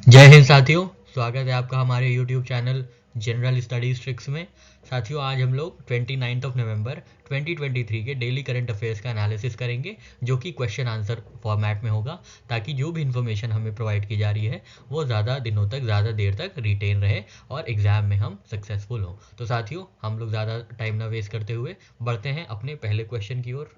जय हिंद साथियों, स्वागत है आपका हमारे YouTube channel general studies tricks में। साथियों, आज हम लोग 29 नवंबर 2023 के डेली करंट अफेयर्स का एनालिसिस करेंगे, जो कि क्वेश्चन आंसर फॉर्मेट में होगा, ताकि जो भी इन्फॉर्मेशन हमें प्रोवाइड की जा रही है वो ज़्यादा दिनों तक, ज़्यादा देर तक रिटेन रहे और एग्जाम में हम सक्सेसफुल हों। तो साथियों, हम लोग ज़्यादा टाइम ना वेस्ट करते हुए बढ़ते हैं अपने पहले क्वेश्चन की ओर।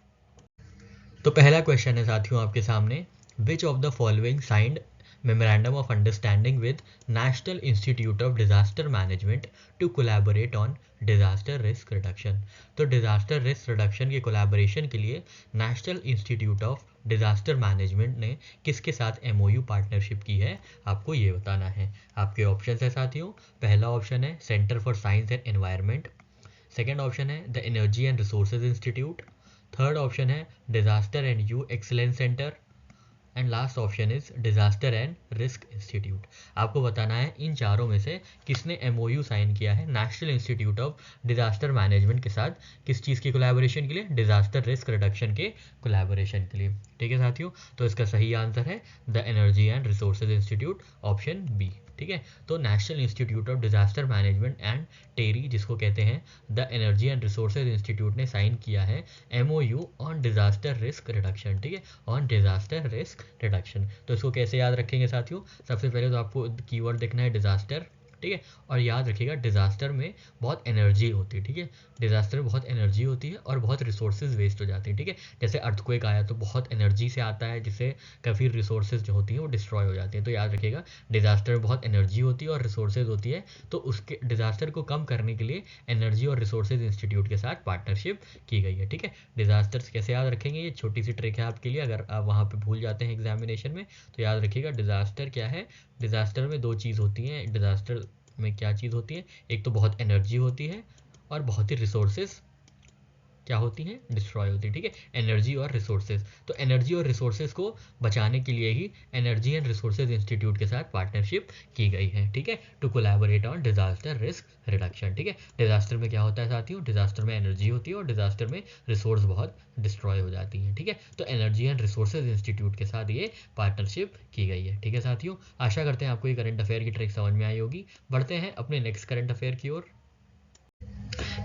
तो पहला क्वेश्चन है साथियों आपके सामने, which of the following signed memorandum of understanding with national institute of disaster management to collaborate on disaster risk reduction. तो डिजास्टर रिस्क रिडक्शन के कोलैबोरेशन के लिए national institute of disaster management ने किसके साथ एमओयू पार्टनरशिप की है, आपको ये बताना है। आपके ऑप्शन है साथियों, पहला ऑप्शन है centre for science and environment, second option है the energy and resources institute, third option है disaster and you excellence centre, and last option is disaster and risk institute. आपको बताना है इन चारों में से किसने एमओयू साइन किया है national institute of disaster management के साथ, किस चीज़ की कोलैबोरेशन के लिए, डिजास्टर रिस्क रिडक्शन के कोलैबोरेशन के लिए। ठीक है साथियों, तो इसका सही आंसर है the energy and resources institute, option B. ठीक है, तो national institute of disaster management and TERI, जिसको कहते हैं the energy and resources institute, ने साइन किया है MOU on disaster risk reduction. ठीक है, ऑन डिजास्टर रिस्क रिडक्शन। तो इसको कैसे याद रखेंगे साथियों, सबसे पहले तो आपको कीवर्ड देखना है डिजास्टर। ठीक है, और याद रखिएगा डिजास्टर में बहुत एनर्जी होती है। ठीक है, डिजास्टर में बहुत एनर्जी होती है और बहुत रिसोर्सेज वेस्ट हो जाती है। ठीक है, जैसे अर्थक्वेक आया तो बहुत एनर्जी से आता है, जिससे काफ़ी रिसोर्सेज जो होती हैं वो डिस्ट्रॉय हो जाती हैं। तो याद रखिएगा डिजास्टर में बहुत एनर्जी होती है और रिसोर्सेज होती है, तो उसके डिजास्टर को कम करने के लिए एनर्जी और रिसोर्सेज इंस्टीट्यूट के साथ पार्टनरशिप की गई है। ठीक है, डिजास्टर्स कैसे याद रखेंगे, ये छोटी सी ट्रिक है आपके लिए, अगर आप वहाँ पे भूल जाते हैं एग्जामिनेशन में तो याद रखिएगा डिजास्टर क्या है। डिजास्टर में दो चीज़ होती हैं, डिजास्टर में क्या चीज़ होती है, एक तो बहुत एनर्जी होती है और बहुत ही रिसोर्सेज क्या होती हैं, डिस्ट्रॉय होती है। ठीक है, एनर्जी और रिसोर्सेज, तो एनर्जी और रिसोर्सेज को बचाने के लिए ही एनर्जी एंड रिसोर्सेज इंस्टीट्यूट के साथ पार्टनरशिप की गई है। ठीक है, to collaborate on disaster risk reduction. ठीक है, डिजास्टर में क्या होता है साथियों, डिजास्टर में एनर्जी होती है और डिजास्टर में रिसोर्स बहुत डिस्ट्रॉय हो जाती है। ठीक है, तो एनर्जी एंड रिसोर्सेज इंस्टीट्यूट के साथ ये पार्टनरशिप की गई है। ठीक है साथियों, आशा करते हैं आपको ये करंट अफेयर की ट्रिक समझ में आई होगी। बढ़ते हैं अपने नेक्स्ट करंट अफेयर की ओर।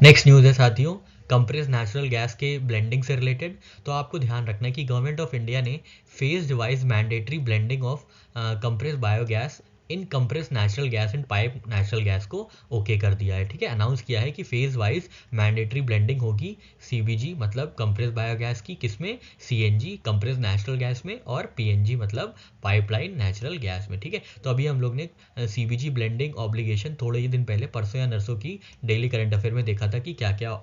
नेक्स्ट न्यूज़ है साथियों, कंप्रेस नेचुरल गैस के ब्लेंडिंग से रिलेटेड। तो आपको ध्यान रखना है कि गवर्नमेंट ऑफ इंडिया ने phase wise mandatory blending of compress biogas in compress natural gas and pipe natural gas को ओके कर दिया है। ठीक है, अनाउंस किया है कि फेज वाइज मैंडेटरी ब्लेंडिंग होगी सीबीजी मतलब कंप्रेस बायोगैस की, किसमें, सीएनजी कंप्रेस नेचुरल गैस में, और पीएनजी मतलब पाइपलाइन नेचुरल गैस में। ठीक है, तो अभी हम लोग ने सीबीजी ब्लेंडिंग ऑब्लिगेशन थोड़े ही दिन पहले, परसों या नरसों की डेली करंट अफेयर में देखा था कि क्या क्या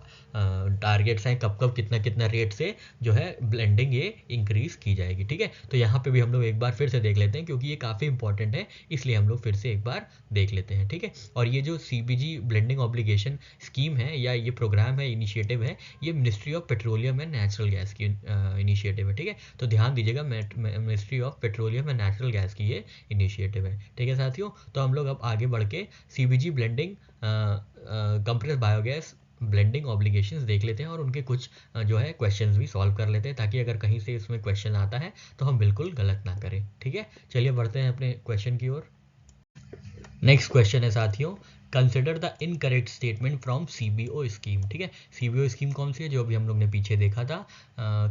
टारगेट्स हैं, कब कब कितना कितना रेट से जो है ब्लेंडिंग ये इंक्रीज की जाएगी। ठीक है, तो यहाँ पे भी हम लोग एक बार फिर से देख लेते हैं, क्योंकि ये काफ़ी इंपॉर्टेंट है, इसलिए हम लोग फिर से एक बार देख लेते हैं। ठीक है, और ये जो सीबीजी ब्लेंडिंग ऑब्लिगेशन स्कीम है या ये प्रोग्राम है, इनिशिएटिव है, ये ministry of petroleum and natural gas की इनिशिएटिव है। ठीक है, तो ध्यान दीजिएगा, ministry of petroleum and natural gas की ये इनिशिएटिव है। ठीक है साथियों, तो हम लोग अब आगे बढ़ के CBG blending compress biogas blending obligations देख लेते हैं और उनके कुछ जो है क्वेश्चंस भी सॉल्व कर लेते हैं, ताकि अगर कहीं से इसमें क्वेश्चन आता है तो हम बिल्कुल गलत ना करें। ठीक है, चलिए बढ़ते हैं अपने क्वेश्चन की ओर। नेक्स्ट क्वेश्चन है साथियों, consider the incorrect statement from CBO scheme. ठीक है, सीबीओ स्कीम कौन सी है, जो अभी हम लोग ने पीछे देखा था,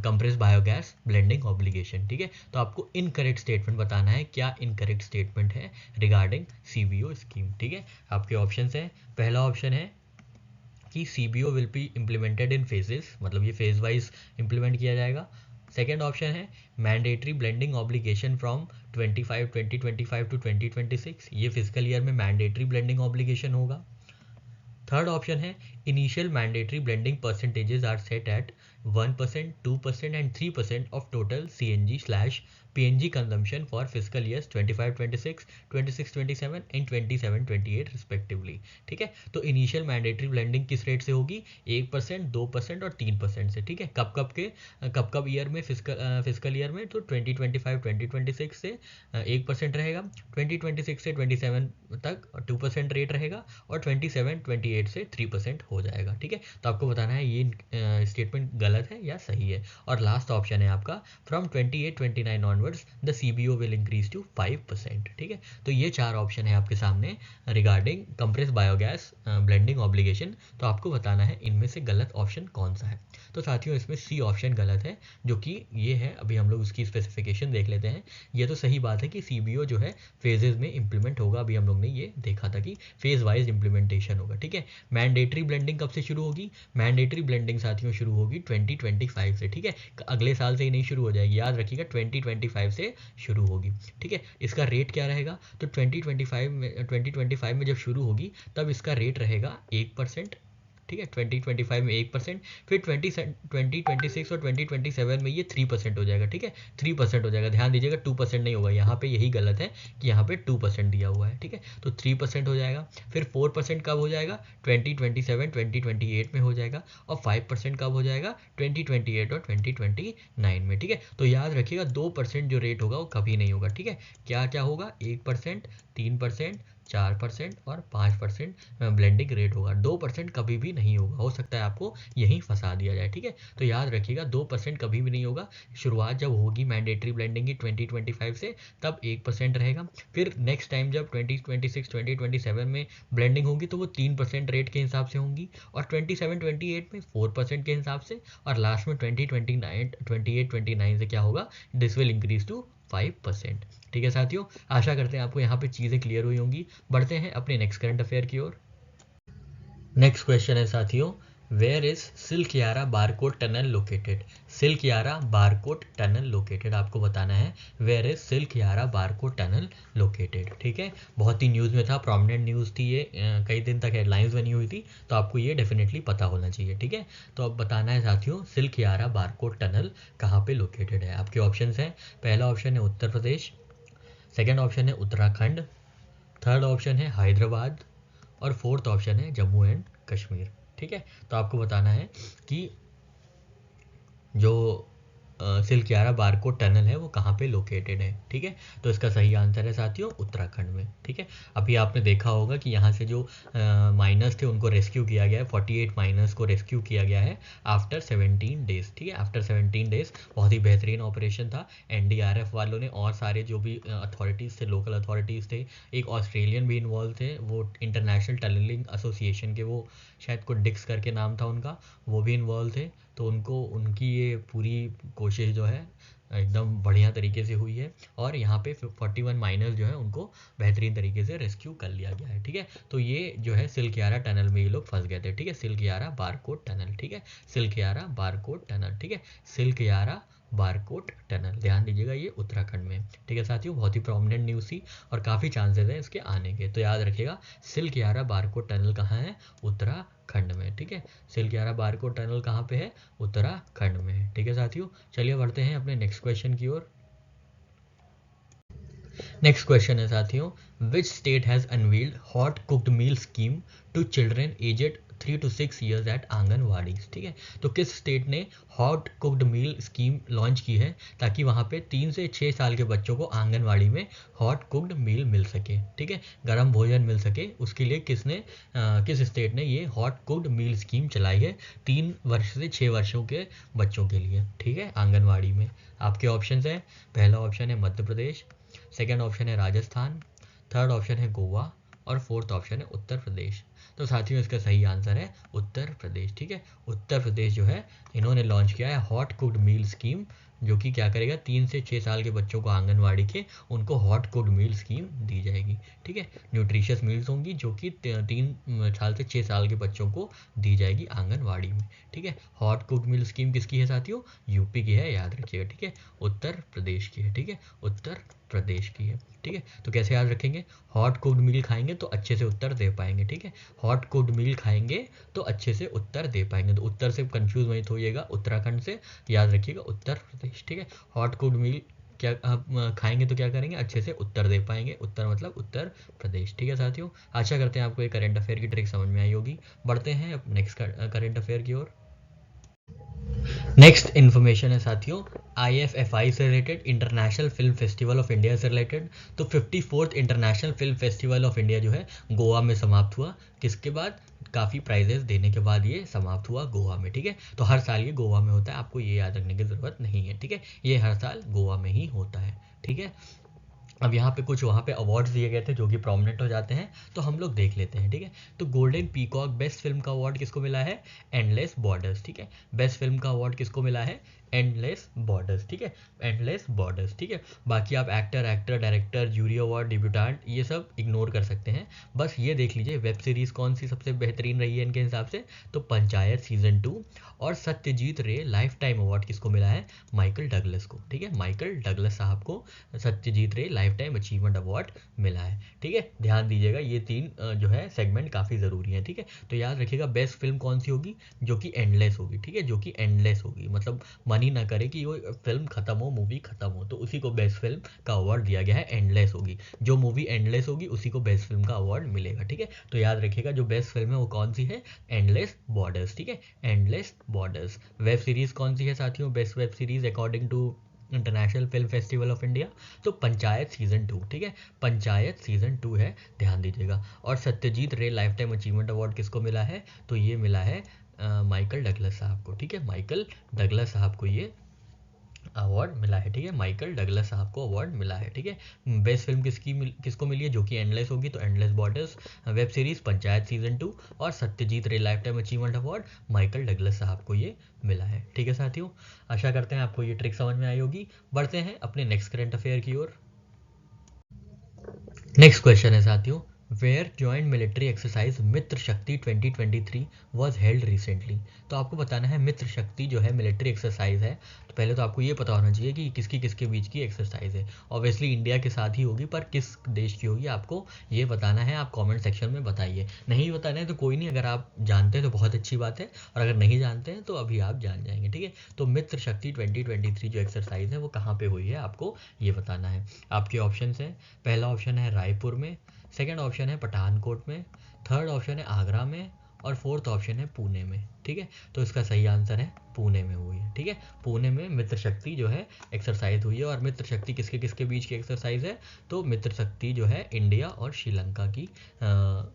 कंप्रेस बायोगैस ब्लेंडिंग ऑब्लिगेशन। ठीक है, तो आपको इनकरेक्ट स्टेटमेंट बताना है, क्या इनकरेक्ट स्टेटमेंट है रिगार्डिंग सीबीओ स्कीम। ठीक है, आपके ऑप्शन है, पहला ऑप्शन है कि CBO will be implemented in phases, मतलब ये फेज वाइज इम्प्लीमेंट किया जाएगा। सेकेंड ऑप्शन है mandatory blending obligation from 2025 to 2026, ये फिजिकल ईयर में मैंडेटरी ब्लेंडिंग ऑब्लिगेशन होगा। थर्ड ऑप्शन है initial mandatory blending percentages are set at 1%, 2% and 3% of total CNG slash PNG consumption for physical years 25-26, 26-27 and 27-28 respectively. ठीक है, तो initial mandatory blending किस rate से होगी, 1%, 2% और 3% से। ठीक है, कब कब ईयर में, फिजिकल ईयर में, तो 2025-2026 से 1% रहेगा, 2026 से 27 तक 2% रेट रहेगा, और 27-28 से 3% हो जाएगा। ठीक है, तो आपको बताना है ये स्टेटमेंट गलत गलत है या सही है। और लास्ट ऑप्शन है आपका from 28-29 onwards the CBO will increase to 5%। ठीक है, तो ये 4 ऑप्शन है आपके सामने regarding compress biogas blending obligation. तो आपको बताना है इनमें से गलत ऑप्शन कौन सा है। तो साथियों इसमें सी ऑप्शन गलत है, जो कि ये है। अभी हम लोग उसकी स्पेसिफिकेशन देख लेते हैं। ये तो सही बात है कि CBO जो है फेजेस में इंप्लीमेंट होगा। अभी हम लोग ने ये देखा था कि फेज वाइज इंप्लीमेंटेशन होगा। ठीक है, मैंडेटरी ब्लेंडिंग कब से शुरू होगी? मैंडेटरी ब्लेंडिंग साथियों शुरू होगी 2025 से। ठीक है, अगले साल से ही नहीं शुरू हो जाएगी, याद रखिएगा 2025 से शुरू होगी। ठीक है, इसका रेट क्या रहेगा? तो 2025 में जब शुरू होगी तब इसका रेट रहेगा 1%। ठीक है, 2025 में 1%, फिर 2026 और 2027 में ये 3% हो जाएगा। ठीक है, 3% हो जाएगा, ध्यान दीजिएगा 2% नहीं होगा। यहाँ पे यही गलत है कि यहाँ पे 2% दिया हुआ है। ठीक है, तो 3% हो जाएगा। फिर 4% कब हो जाएगा? 2027 2028 में हो जाएगा। और 5% कब हो जाएगा? 2028 और 2029 में। ठीक है, तो याद रखिएगा 2% जो रेट होगा वो कभी नहीं होगा। ठीक है, क्या क्या होगा? 1%, 3%, 4% और 5% ब्लेंडिंग रेट होगा। 2% कभी भी नहीं होगा, हो सकता है आपको यहीं फंसा दिया जाए। ठीक है, तो याद रखिएगा 2% कभी भी नहीं होगा। शुरुआत जब होगी मैंडेटरी ब्लेंडिंग की 2025 से, तब 1% रहेगा। फिर नेक्स्ट टाइम जब 2026 2027 में ब्लेंडिंग होगी तो वो 3% रेट के हिसाब से होंगी, और 27-28 में 4% के हिसाब से, और लास्ट में 28-29 से क्या होगा? This will increase to 5%। ठीक है साथियों, आशा करते हैं आपको यहाँ पे चीज़ें क्लियर हुई होंगी। बढ़ते हैं अपने नेक्स्ट करंट अफेयर की ओर। नेक्स्ट क्वेश्चन है साथियों, where is Silkyara Barkot tunnel located? Silkyara Barkot tunnel located, आपको बताना है where is Silkyara Barkot tunnel located. ठीक है, बहुत ही न्यूज़ में था, प्रोमिनेंट न्यूज़ थी ये, कई दिन तक हेडलाइंस बनी हुई थी, तो आपको ये डेफिनेटली पता होना चाहिए। ठीक है, तो अब बताना है साथियों सिल्कियारा बारकोड टनल कहाँ पे लोकेटेड है। आपके ऑप्शन हैं, पहला ऑप्शन है उत्तर प्रदेश, सेकेंड ऑप्शन है उत्तराखंड, थर्ड ऑप्शन है हैदराबाद, और फोर्थ ऑप्शन है जम्मू एंड कश्मीर। ठीक है, तो आपको बताना है कि जो सिल्कियारा बारकोड टनल है वो कहाँ पे लोकेटेड है। ठीक है, तो इसका सही आंसर है साथियों उत्तराखंड में। ठीक है, अभी आपने देखा होगा कि यहाँ से जो माइनर्स थे उनको रेस्क्यू किया गया है, 48 माइनर्स को रेस्क्यू किया गया है आफ्टर 17 डेज। ठीक है, आफ्टर 17 डेज, बहुत ही बेहतरीन ऑपरेशन था। NDRF वालों ने और सारे जो भी अथॉरिटीज़ थे, लोकल अथॉरिटीज़ थे, एक ऑस्ट्रेलियन भी इन्वॉल्व थे, वो इंटरनेशनल टनलिंग एसोसिएशन के, वो शायद को डिक्स करके नाम था उनका, वो भी इन्वॉल्व थे। तो उनको उनकी ये पूरी कोशिश जो है एकदम बढ़िया तरीके से हुई है, और यहाँ पे 41 माइनर्स जो है उनको बेहतरीन तरीके से रेस्क्यू कर लिया गया है। ठीक है, तो ये जो है सिल्कियारा टनल में ये लोग फंस गए थे। ठीक है, सिल्कियारा बारकोड टनल। ठीक है, सिल्कियारा बारकोड टनल। ठीक है, सिल्कियारा बारकोड टनल, ध्यान दीजिएगा ये उत्तराखंड में। ठीक है साथियों, बहुत ही प्रोमिनेंट न्यूज़ थी और काफ़ी चांसेस है इसके आने के, तो याद रखिएगा सिल्कियारा बारकोड टनल कहाँ है? उत्तराखंड में। ठीक है, सिल्कियारा बारकोड टनल कहाँ पे है? उत्तराखंड में है। ठीक है साथियों, चलिए बढ़ते हैं अपने नेक्स्ट क्वेश्चन की ओर। नेक्स्ट क्वेश्चन है साथियों, which state has unveiled hot cooked meal scheme to children aged 3 to 6 years at anganwadi? ठीक है, तो किस स्टेट ने hot cooked meal scheme launch की है ताकि वहाँ पे 3 से 6 साल के बच्चों को आंगनवाड़ी में हॉट कुक्ड मील मिल सके? ठीक है, गर्म भोजन मिल सके, उसके लिए किस स्टेट ने ये हॉट कुक्ड मील स्कीम चलाई है 3 वर्ष से 6 वर्षों के बच्चों के लिए? ठीक है, आंगनवाड़ी में। आपके ऑप्शन हैं, पहला ऑप्शन है मध्य प्रदेश, सेकेंड ऑप्शन है राजस्थान, थर्ड ऑप्शन है गोवा, और फोर्थ ऑप्शन है उत्तर प्रदेश। तो साथियों इसका सही आंसर है उत्तर प्रदेश। ठीक है, उत्तर प्रदेश जो है इन्होंने लॉन्च किया है हॉट कुक्ड मील स्कीम, जो कि क्या करेगा 3 से 6 साल के बच्चों को आंगनवाड़ी के उनको हॉट कुक्ड मील स्कीम दी जाएगी। ठीक है, न्यूट्रिशियस मील्स होंगी जो कि 3 साल से 6 साल के बच्चों को दी जाएगी आंगनवाड़ी में। ठीक है, हॉट कुक्ड मील स्कीम किसकी है साथियों? यूपी की है, याद रखिएगा। ठीक है, उत्तर प्रदेश की है। ठीक है, उत्तर प्रदेश की है। ठीक है, तो कैसे याद रखेंगे? हॉट कुक्ड मील खाएंगे तो अच्छे से उत्तर दे पाएंगे। ठीक है, हॉट कुक्ड मील खाएंगे तो अच्छे से उत्तर दे पाएंगे। तो उत्तर से कंफ्यूज मत होइएगा, उत्तराखंड से, याद रखिएगा उत्तर प्रदेश। ठीक है, हॉट कुक्ड मील क्या आप खाएंगे तो क्या करेंगे? अच्छे से उत्तर दे पाएंगे, उत्तर मतलब उत्तर प्रदेश। ठीक है साथियों, आशा करते हैं आपको ये करंट अफेयर की ट्रिक समझ में आई होगी। बढ़ते हैं अब नेक्स्ट करंट अफेयर की ओर। नेक्स्ट इन्फॉर्मेशन है साथियों IFFI से related, international film festival of India से रिलेटेड। तो 54th international film festival of India जो है गोवा में समाप्त हुआ, किसके बाद? काफ़ी प्राइजेस देने के बाद ये समाप्त हुआ गोवा में, ठीक है। तो हर साल ये गोवा में होता है, आपको ये याद रखने की ज़रूरत नहीं है, ठीक है। ये हर साल गोवा में ही होता है, ठीक है। अब यहाँ पे कुछ वहाँ पे अवार्ड्स दिए गए थे जो कि प्रोमिनेंट हो जाते हैं, तो हम लोग देख लेते हैं, ठीक है। तो गोल्डन पीकॉक बेस्ट फिल्म का अवार्ड किसको मिला है? एंडलेस बॉर्डर्स, ठीक है। बेस्ट फिल्म का अवार्ड किसको मिला है? एंडलेस बॉर्डर्स, ठीक है। एंडलेस बॉर्डर्स, ठीक है। बाकी आप एक्टर डायरेक्टर, जूरी अवार्ड, डिब्यूटेंट, ये सब इग्नोर कर सकते हैं। बस ये देख लीजिए वेब सीरीज़ कौन सी सबसे बेहतरीन रही है इनके हिसाब से, तो पंचायत सीजन 2। और सत्यजीत रे लाइफ टाइम अवार्ड किसको मिला है? माइकल डगलस को, ठीक है। माइकल डगलस साहब को सत्यजीत रे लाइफ टाइम अचीवमेंट अवार्ड मिला है, ठीक है। ध्यान दीजिएगा ये तीन जो है सेगमेंट काफ़ी ज़रूरी है, ठीक है। तो याद रखिएगा बेस्ट फिल्म कौन सी होगी? जो कि एंडलेस होगी, ठीक है। जो कि एंडलेस होगी, मतलब मन ही ना करे कि वो फिल्म खत्म हो, मूवी खत्म हो, तो उसी को बेस्ट फिल्म का अवार्ड दिया गया है। एंडलेस होगी, जो मूवी एंडलेस होगी उसी को बेस्ट फिल्म का अवार्ड मिलेगा, ठीक है। तो याद रखिएगा जो बेस्ट फिल्म है वो कौन सी है? एंडलेस बॉर्डर्स, ठीक है। Endless borders. वेब सीरीज़ कौन सी है साथियों? Best web series according to international film festival of India, तो पंचायत सीजन 2, ठीक है। पंचायत सीजन 2 है, ध्यान दीजिएगा। और सत्यजीत रे लाइफ टाइम अचीवमेंट अवार्ड किसको मिला है? तो ये मिला है माइकल डगलस साहब को, ठीक है। माइकल डगलस साहब को ये अवार्ड मिला है, ठीक है। माइकल डगलस साहब को अवार्ड मिला है, ठीक है। बेस्ट फिल्म किसको मिली है? जो कि एंडलेस होगी, तो endless borders. Web series panchayat season 2 और सत्यजीत रे life time achievement award Michael Douglas साहब को ये मिला है, ठीक है साथियों। आशा करते हैं आपको ये ट्रिक समझ में आई होगी। बढ़ते हैं अपने नेक्स्ट करंट अफेयर की ओर। नेक्स्ट क्वेश्चन है साथियों, वेयर जॉइंट मिलिट्री एक्सरसाइज मित्र शक्ति 2023 वॉज हेल्ड रिसेंटली। तो आपको बताना है मित्र शक्ति जो है मिलिट्री एक्सरसाइज है, तो पहले तो आपको ये पता होना चाहिए कि किसकी किसके बीच की एक्सरसाइज है। ऑब्वियसली इंडिया के साथ ही होगी, पर किस देश की होगी आपको ये बताना है। आप कमेंट सेक्शन में बताइए, नहीं बताना है तो कोई नहीं, अगर आप जानते हैं तो बहुत अच्छी बात है, और अगर नहीं जानते हैं तो अभी आप जान जाएंगे, ठीक है। तो मित्र शक्ति 2023 जो एक्सरसाइज है वो कहाँ पे हुई है आपको ये बताना है। आपके ऑप्शन हैं, पहला ऑप्शन है रायपुर में, सेकंड ऑप्शन है पठानकोट में, थर्ड ऑप्शन है आगरा में, और फोर्थ ऑप्शन है पुणे में, ठीक है। तो इसका सही आंसर है पुणे में हुई है, ठीक है। पुणे में मित्र शक्ति जो है एक्सरसाइज हुई है। और मित्र शक्ति किसके किसके बीच की एक्सरसाइज है? तो मित्र शक्ति जो है इंडिया और श्रीलंका की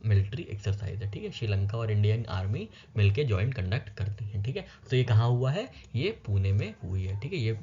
मिलिट्री एक्सरसाइज है, ठीक है। श्रीलंका और इंडियन आर्मी मिलके ज्वाइंट कंडक्ट करती हैं, ठीक है। तो ये कहाँ हुआ है? ये पुणे में हुई है, ठीक है। ये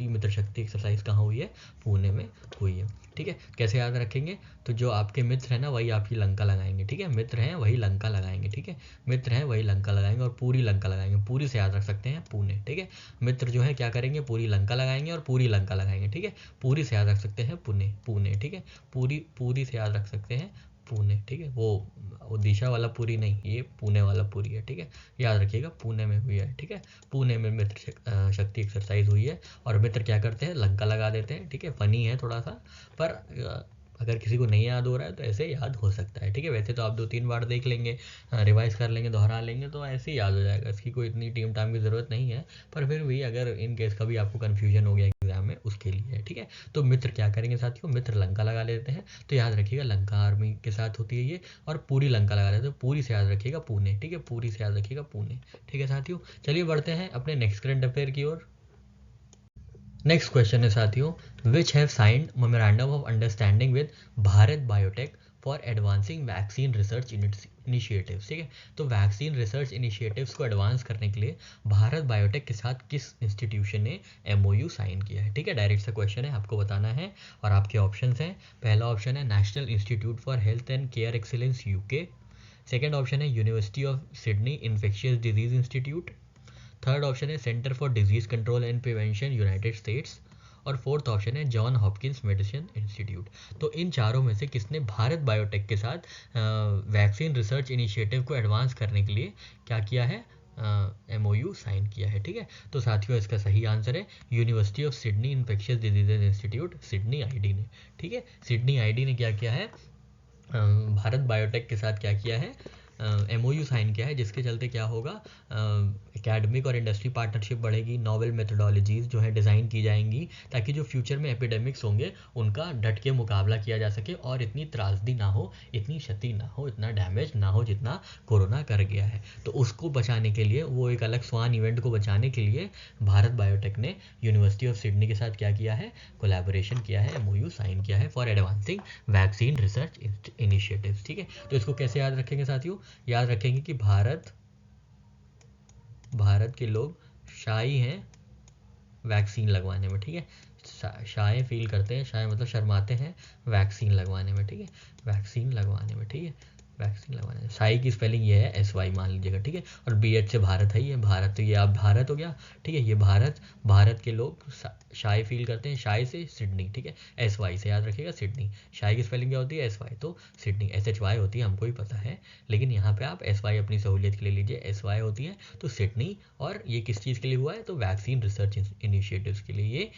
मित्र शक्ति एक्सरसाइज कहाँ हुई है? पुणे में हुई है, ठीक है। कैसे याद रखेंगे? तो जो आपके मित्र हैं ना वही आपकी लंका लगाएंगे, ठीक है। मित्र हैं वही लंका लगाएंगे, ठीक है। मित्र हैं वही लंका लगाएंगे और पूरी लंका लगाएंगे, पूरी से याद रख सकते हैं पुणे, ठीक है। मित्र जो है क्या करेंगे? पूरी लंका लगाएंगे और पूरी लंका लगाएंगे, ठीक है। पूरी से याद रख सकते हैं पुणे, पुणे, ठीक है। पूरी से याद रख सकते हैं पुणे, ठीक है। वो दिशा वाला पूरी नहीं, ये पुणे वाला पूरी है, ठीक है। याद रखिएगा पुणे में हुई है, ठीक है। पुणे में मित्र शक्ति एक्सरसाइज हुई है। और मित्र क्या करते हैं? लंका लगा देते हैं, ठीक है। फनी है थोड़ा सा, पर अगर किसी को नहीं याद हो रहा है तो ऐसे याद हो सकता है, ठीक है। वैसे तो आप 2-3 बार देख लेंगे, रिवाइज कर लेंगे, दोहरा लेंगे तो ऐसे ही याद हो जाएगा, इसकी कोई इतनी टीम टाइम की ज़रूरत नहीं है। पर फिर भी अगर इन केस कभी आपको कन्फ्यूजन हो गया एग्जाम में, उसके लिए है, ठीक है। तो मित्र क्या करेंगे साथियों? मित्र लंका लगा लेते हैं, तो याद रखिएगा लंका आर्मी के साथ होती है ये। और पूरी लंका लगा लेते हैं, पूरी से याद रखिएगा पुणे, ठीक है। पूरी से याद रखिएगा पुणे, ठीक है साथियों। चलिए बढ़ते हैं अपने नेक्स्ट करंट अफेयर की ओर। नेक्स्ट क्वेश्चन है साथियों, which have signed memorandum of understanding with Bharat biotech for advancing vaccine research initiatives, ठीक है। तो वैक्सीन रिसर्च इनिशिएटिव्स को एडवांस करने के लिए भारत बायोटेक के साथ किस इंस्टीट्यूशन ने एमओयू साइन किया है, ठीक है। डायरेक्ट सा क्वेश्चन है, आपको बताना है। और आपके ऑप्शन हैं, पहला ऑप्शन है national institute for health and care excellence UK, second option है university of Sydney infectious disease institute, third option है centre for disease control and prevention United States, और फोर्थ ऑप्शन है जॉन हॉपकिंस मेडिसिन इंस्टीट्यूट। तो इन चारों में से किसने भारत बायोटेक के साथ वैक्सीन रिसर्च इनिशिएटिव को एडवांस करने के लिए क्या किया है? एमओयू साइन किया है, ठीक है। तो साथियों इसका सही आंसर है university of Sydney infectious diseases institute, Sydney ID ने, ठीक है। सिडनी आईडी ने क्या किया है? भारत बायोटेक के साथ क्या किया है? एमओयू साइन किया है, जिसके चलते क्या होगा? एकेडमिक और इंडस्ट्री पार्टनरशिप बढ़ेगी, नॉवेल मेथोडोलॉजीज़ जो है डिज़ाइन की जाएंगी, ताकि जो फ्यूचर में एपिडेमिक्स होंगे उनका डट के मुकाबला किया जा सके और इतनी त्रासदी ना हो, इतनी क्षति ना हो, इतना डैमेज ना हो जितना कोरोना कर गया है। तो उसको बचाने के लिए, वो एक अलग स्वान इवेंट को बचाने के लिए भारत बायोटेक ने यूनिवर्सिटी ऑफ सिडनी के साथ क्या किया है? कोलैबोरेशन किया है, एमओयू साइन किया है for advancing vaccine research initiatives, ठीक है। तो इसको कैसे याद रखेंगे साथियों? याद रखेंगे कि भारत के लोग शाई हैं वैक्सीन लगवाने में, ठीक है। शाय फील करते हैं, शाय मतलब शर्माते हैं वैक्सीन लगवाने में, ठीक है, वैक्सीन लगवाने में, ठीक है, वैक्सीन लगवाने में। साई की स्पेलिंग ये है SY मान लीजिएगा, ठीक है। और BH से भारत है, ये भारत, तो ये आप भारत हो गया, ठीक है। ये भारत के लोग शाय फील करते हैं, शाय से सिडनी, ठीक है, SY से याद रखिएगा सिडनी। शाय की स्पेलिंग क्या होती है SY, तो सिडनी SHY होती है, हमको ही पता है, लेकिन यहाँ पे आप SY अपनी सहूलियत के लिए लीजिए, SY होती है तो सिडनी। और ये किस चीज़ के लिए हुआ है, तो वैक्सीन रिसर्च इनिशिएटिव्स के लिए ये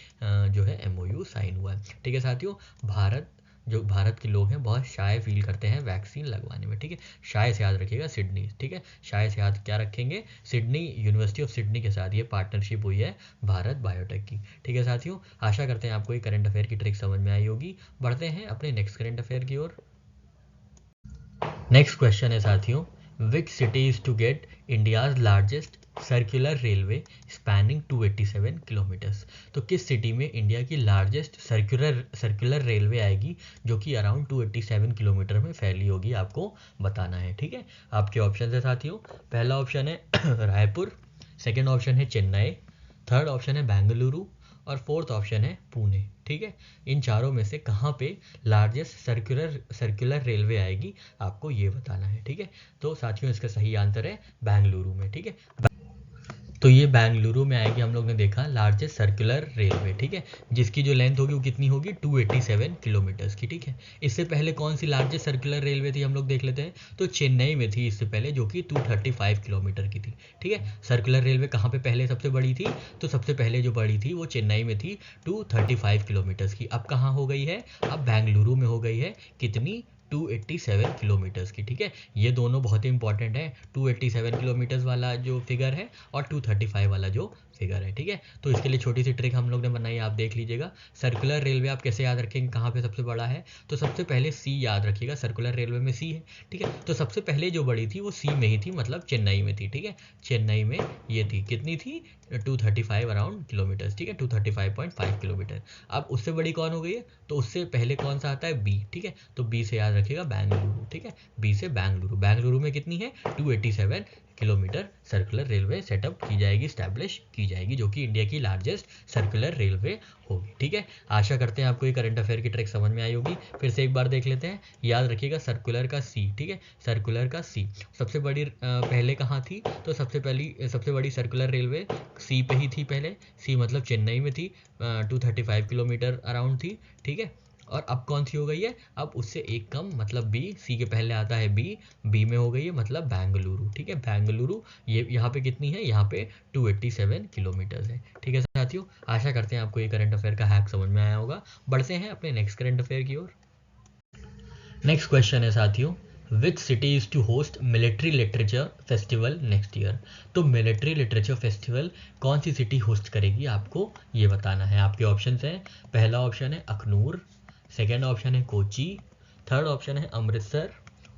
जो है MOU साइन हुआ है, ठीक है साथियों। भारत के लोग हैं बहुत शाय फील करते हैं वैक्सीन लगवाने में, ठीक है। शाय से याद रखिएगा सिडनी, ठीक है। शाय से याद क्या रखेंगे, सिडनी, यूनिवर्सिटी ऑफ सिडनी के साथ ये पार्टनरशिप हुई है भारत बायोटेक की, ठीक है साथियों। आशा करते हैं आपको ये करंट अफेयर की ट्रिक समझ में आई होगी। बढ़ते हैं अपने नेक्स्ट करंट अफेयर की ओर। नेक्स्ट क्वेश्चन है साथियों, which city is to get India's largest circular railway spanning 287 kilometres. तो किस सिटी में इंडिया की लार्जेस्ट सर्कुलर रेलवे आएगी जो कि अराउंड 287 किलोमीटर में फैली होगी, आपको बताना है, ठीक है। आपके ऑप्शन है साथियों, पहला ऑप्शन है रायपुर, सेकेंड ऑप्शन है चेन्नई, थर्ड ऑप्शन है बेंगलुरु और फोर्थ ऑप्शन है पुणे, ठीक है। इन चारों में से कहाँ पे लार्जेस्ट सर्कुलर रेलवे आएगी, आपको ये बताना है, ठीक है। तो साथियों इसका सही आंसर है बेंगलुरु में, ठीक है। तो ये बेंगलुरु में आएगी, हम लोग ने देखा लार्जेस्ट सर्कुलर रेलवे, ठीक है, जिसकी जो लेंथ होगी वो कितनी होगी 287 किलोमीटर्स की, ठीक है। इससे पहले कौन सी लार्जेस्ट सर्कुलर रेलवे थी हम लोग देख लेते हैं, तो चेन्नई में थी इससे पहले, जो कि 235 किलोमीटर की थी, ठीक है। सर्कुलर रेलवे कहाँ पे पहले सबसे बड़ी थी, तो सबसे पहले जो बड़ी थी वो चेन्नई में थी 235 किलोमीटर्स की। अब कहाँ हो गई है, अब बेंगलुरु में हो गई है, कितनी 287 किलोमीटर्स की, ठीक है। ये दोनों बहुत ही इंपॉर्टेंट है, 287 किलोमीटर्स वाला जो फिगर है और 235 वाला जो फिगर है, ठीक है। तो इसके लिए छोटी सी ट्रिक हम लोग ने बनाई, आप देख लीजिएगा। सर्कुलर रेलवे आप कैसे याद रखेंगे, कहाँ पे सबसे बड़ा है, तो सबसे पहले C याद रखिएगा, सर्कुलर रेलवे में C है, ठीक है। तो सबसे पहले जो बड़ी थी वो C में ही थी, मतलब चेन्नई में थी, ठीक है। चेन्नई में ये थी, कितनी थी 235 अराउंड किलोमीटर्स, ठीक है, 235.5 किलोमीटर। अब उससे बड़ी कौन हो गई है, तो उससे पहले कौन सा आता है B, ठीक है। तो B से याद रखिएगा बेंगलुरु, ठीक है, B से बेंगलुरु में कितनी है 287 किलोमीटर सर्कुलर रेलवे सेटअप की जाएगी, स्टैब्लिश की जाएगी, जो कि इंडिया की लार्जेस्ट सर्कुलर रेलवे होगी, ठीक है। आशा करते हैं आपको ये करंट अफेयर की ट्रिक समझ में आई होगी। फिर से एक बार देख लेते हैं, याद रखिएगा सर्कुलर का C, ठीक है, सर्कुलर का C सबसे बड़ी पहले कहाँ थी, तो सबसे बड़ी सर्कुलर रेलवे C पे ही थी पहले, C मतलब चेन्नई में थी, 235 किलोमीटर अराउंड थी, ठीक है। और अब कौन सी हो गई है, अब उससे एक कम, मतलब B, C के पहले आता है B में हो गई है, मतलब बेंगलुरु, ठीक है। बेंगलुरु ये यहाँ पे कितनी है, यहाँ पे 287 किलोमीटर्स है, ठीक है साथियों। आशा करते हैं आपको ये करंट अफेयर का हैक समझ में आया होगा। बढ़ते हैं अपने नेक्स्ट करंट अफेयर की ओर। नेक्स्ट क्वेश्चन है साथियों, which city is to host military literature festival next year. तो मिलिट्री लिटरेचर फेस्टिवल कौन सी सिटी होस्ट करेगी, आपको ये बताना है। आपके ऑप्शंस हैं, पहला ऑप्शन है अखनूर, सेकेंड ऑप्शन है कोची, थर्ड ऑप्शन है अमृतसर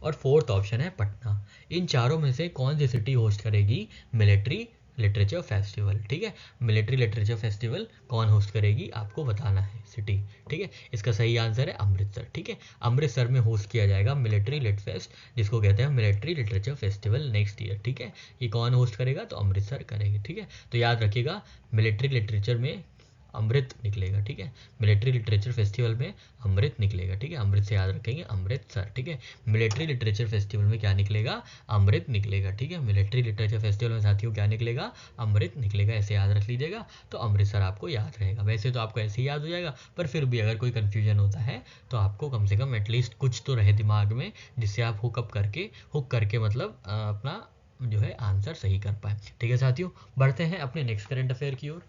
और फोर्थ ऑप्शन है पटना। इन चारों में से कौन सी सिटी होस्ट करेगी मिलिट्री लिटरेचर फेस्टिवल, ठीक है। मिलिट्री लिटरेचर फेस्टिवल कौन होस्ट करेगी, आपको बताना है सिटी, ठीक है। इसका सही आंसर है अमृतसर, ठीक है। अमृतसर में होस्ट किया जाएगा मिलिट्री लिट फेस्ट, जिसको कहते हैं military literature festival next year, ठीक है। ये कौन होस्ट करेगा, तो अमृतसर करेगी, ठीक है। तो याद रखिएगा मिलिट्री लिटरेचर में अमृत निकलेगा, ठीक है। मिलिट्री लिटरेचर फेस्टिवल में अमृत निकलेगा, ठीक है। अमृत से याद रखेंगे अमृतसर, ठीक है। मिलिट्री लिटरेचर फेस्टिवल में क्या निकलेगा, अमृत निकलेगा, ठीक है। मिलिट्री लिटरेचर फेस्टिवल में साथियों क्या निकलेगा, अमृत निकलेगा, ऐसे याद रख लीजिएगा। तो अमृतसर आपको याद रहेगा, वैसे तो आपको ऐसे ही याद हो जाएगा, पर फिर भी अगर कोई कन्फ्यूजन होता है तो आपको कम से कम एटलीस्ट कुछ तो रहे दिमाग में, जिससे आप हुक करके मतलब अपना जो है आंसर सही कर पाए, ठीक है साथियों। बढ़ते हैं अपने नेक्स्ट करंट अफेयर की ओर।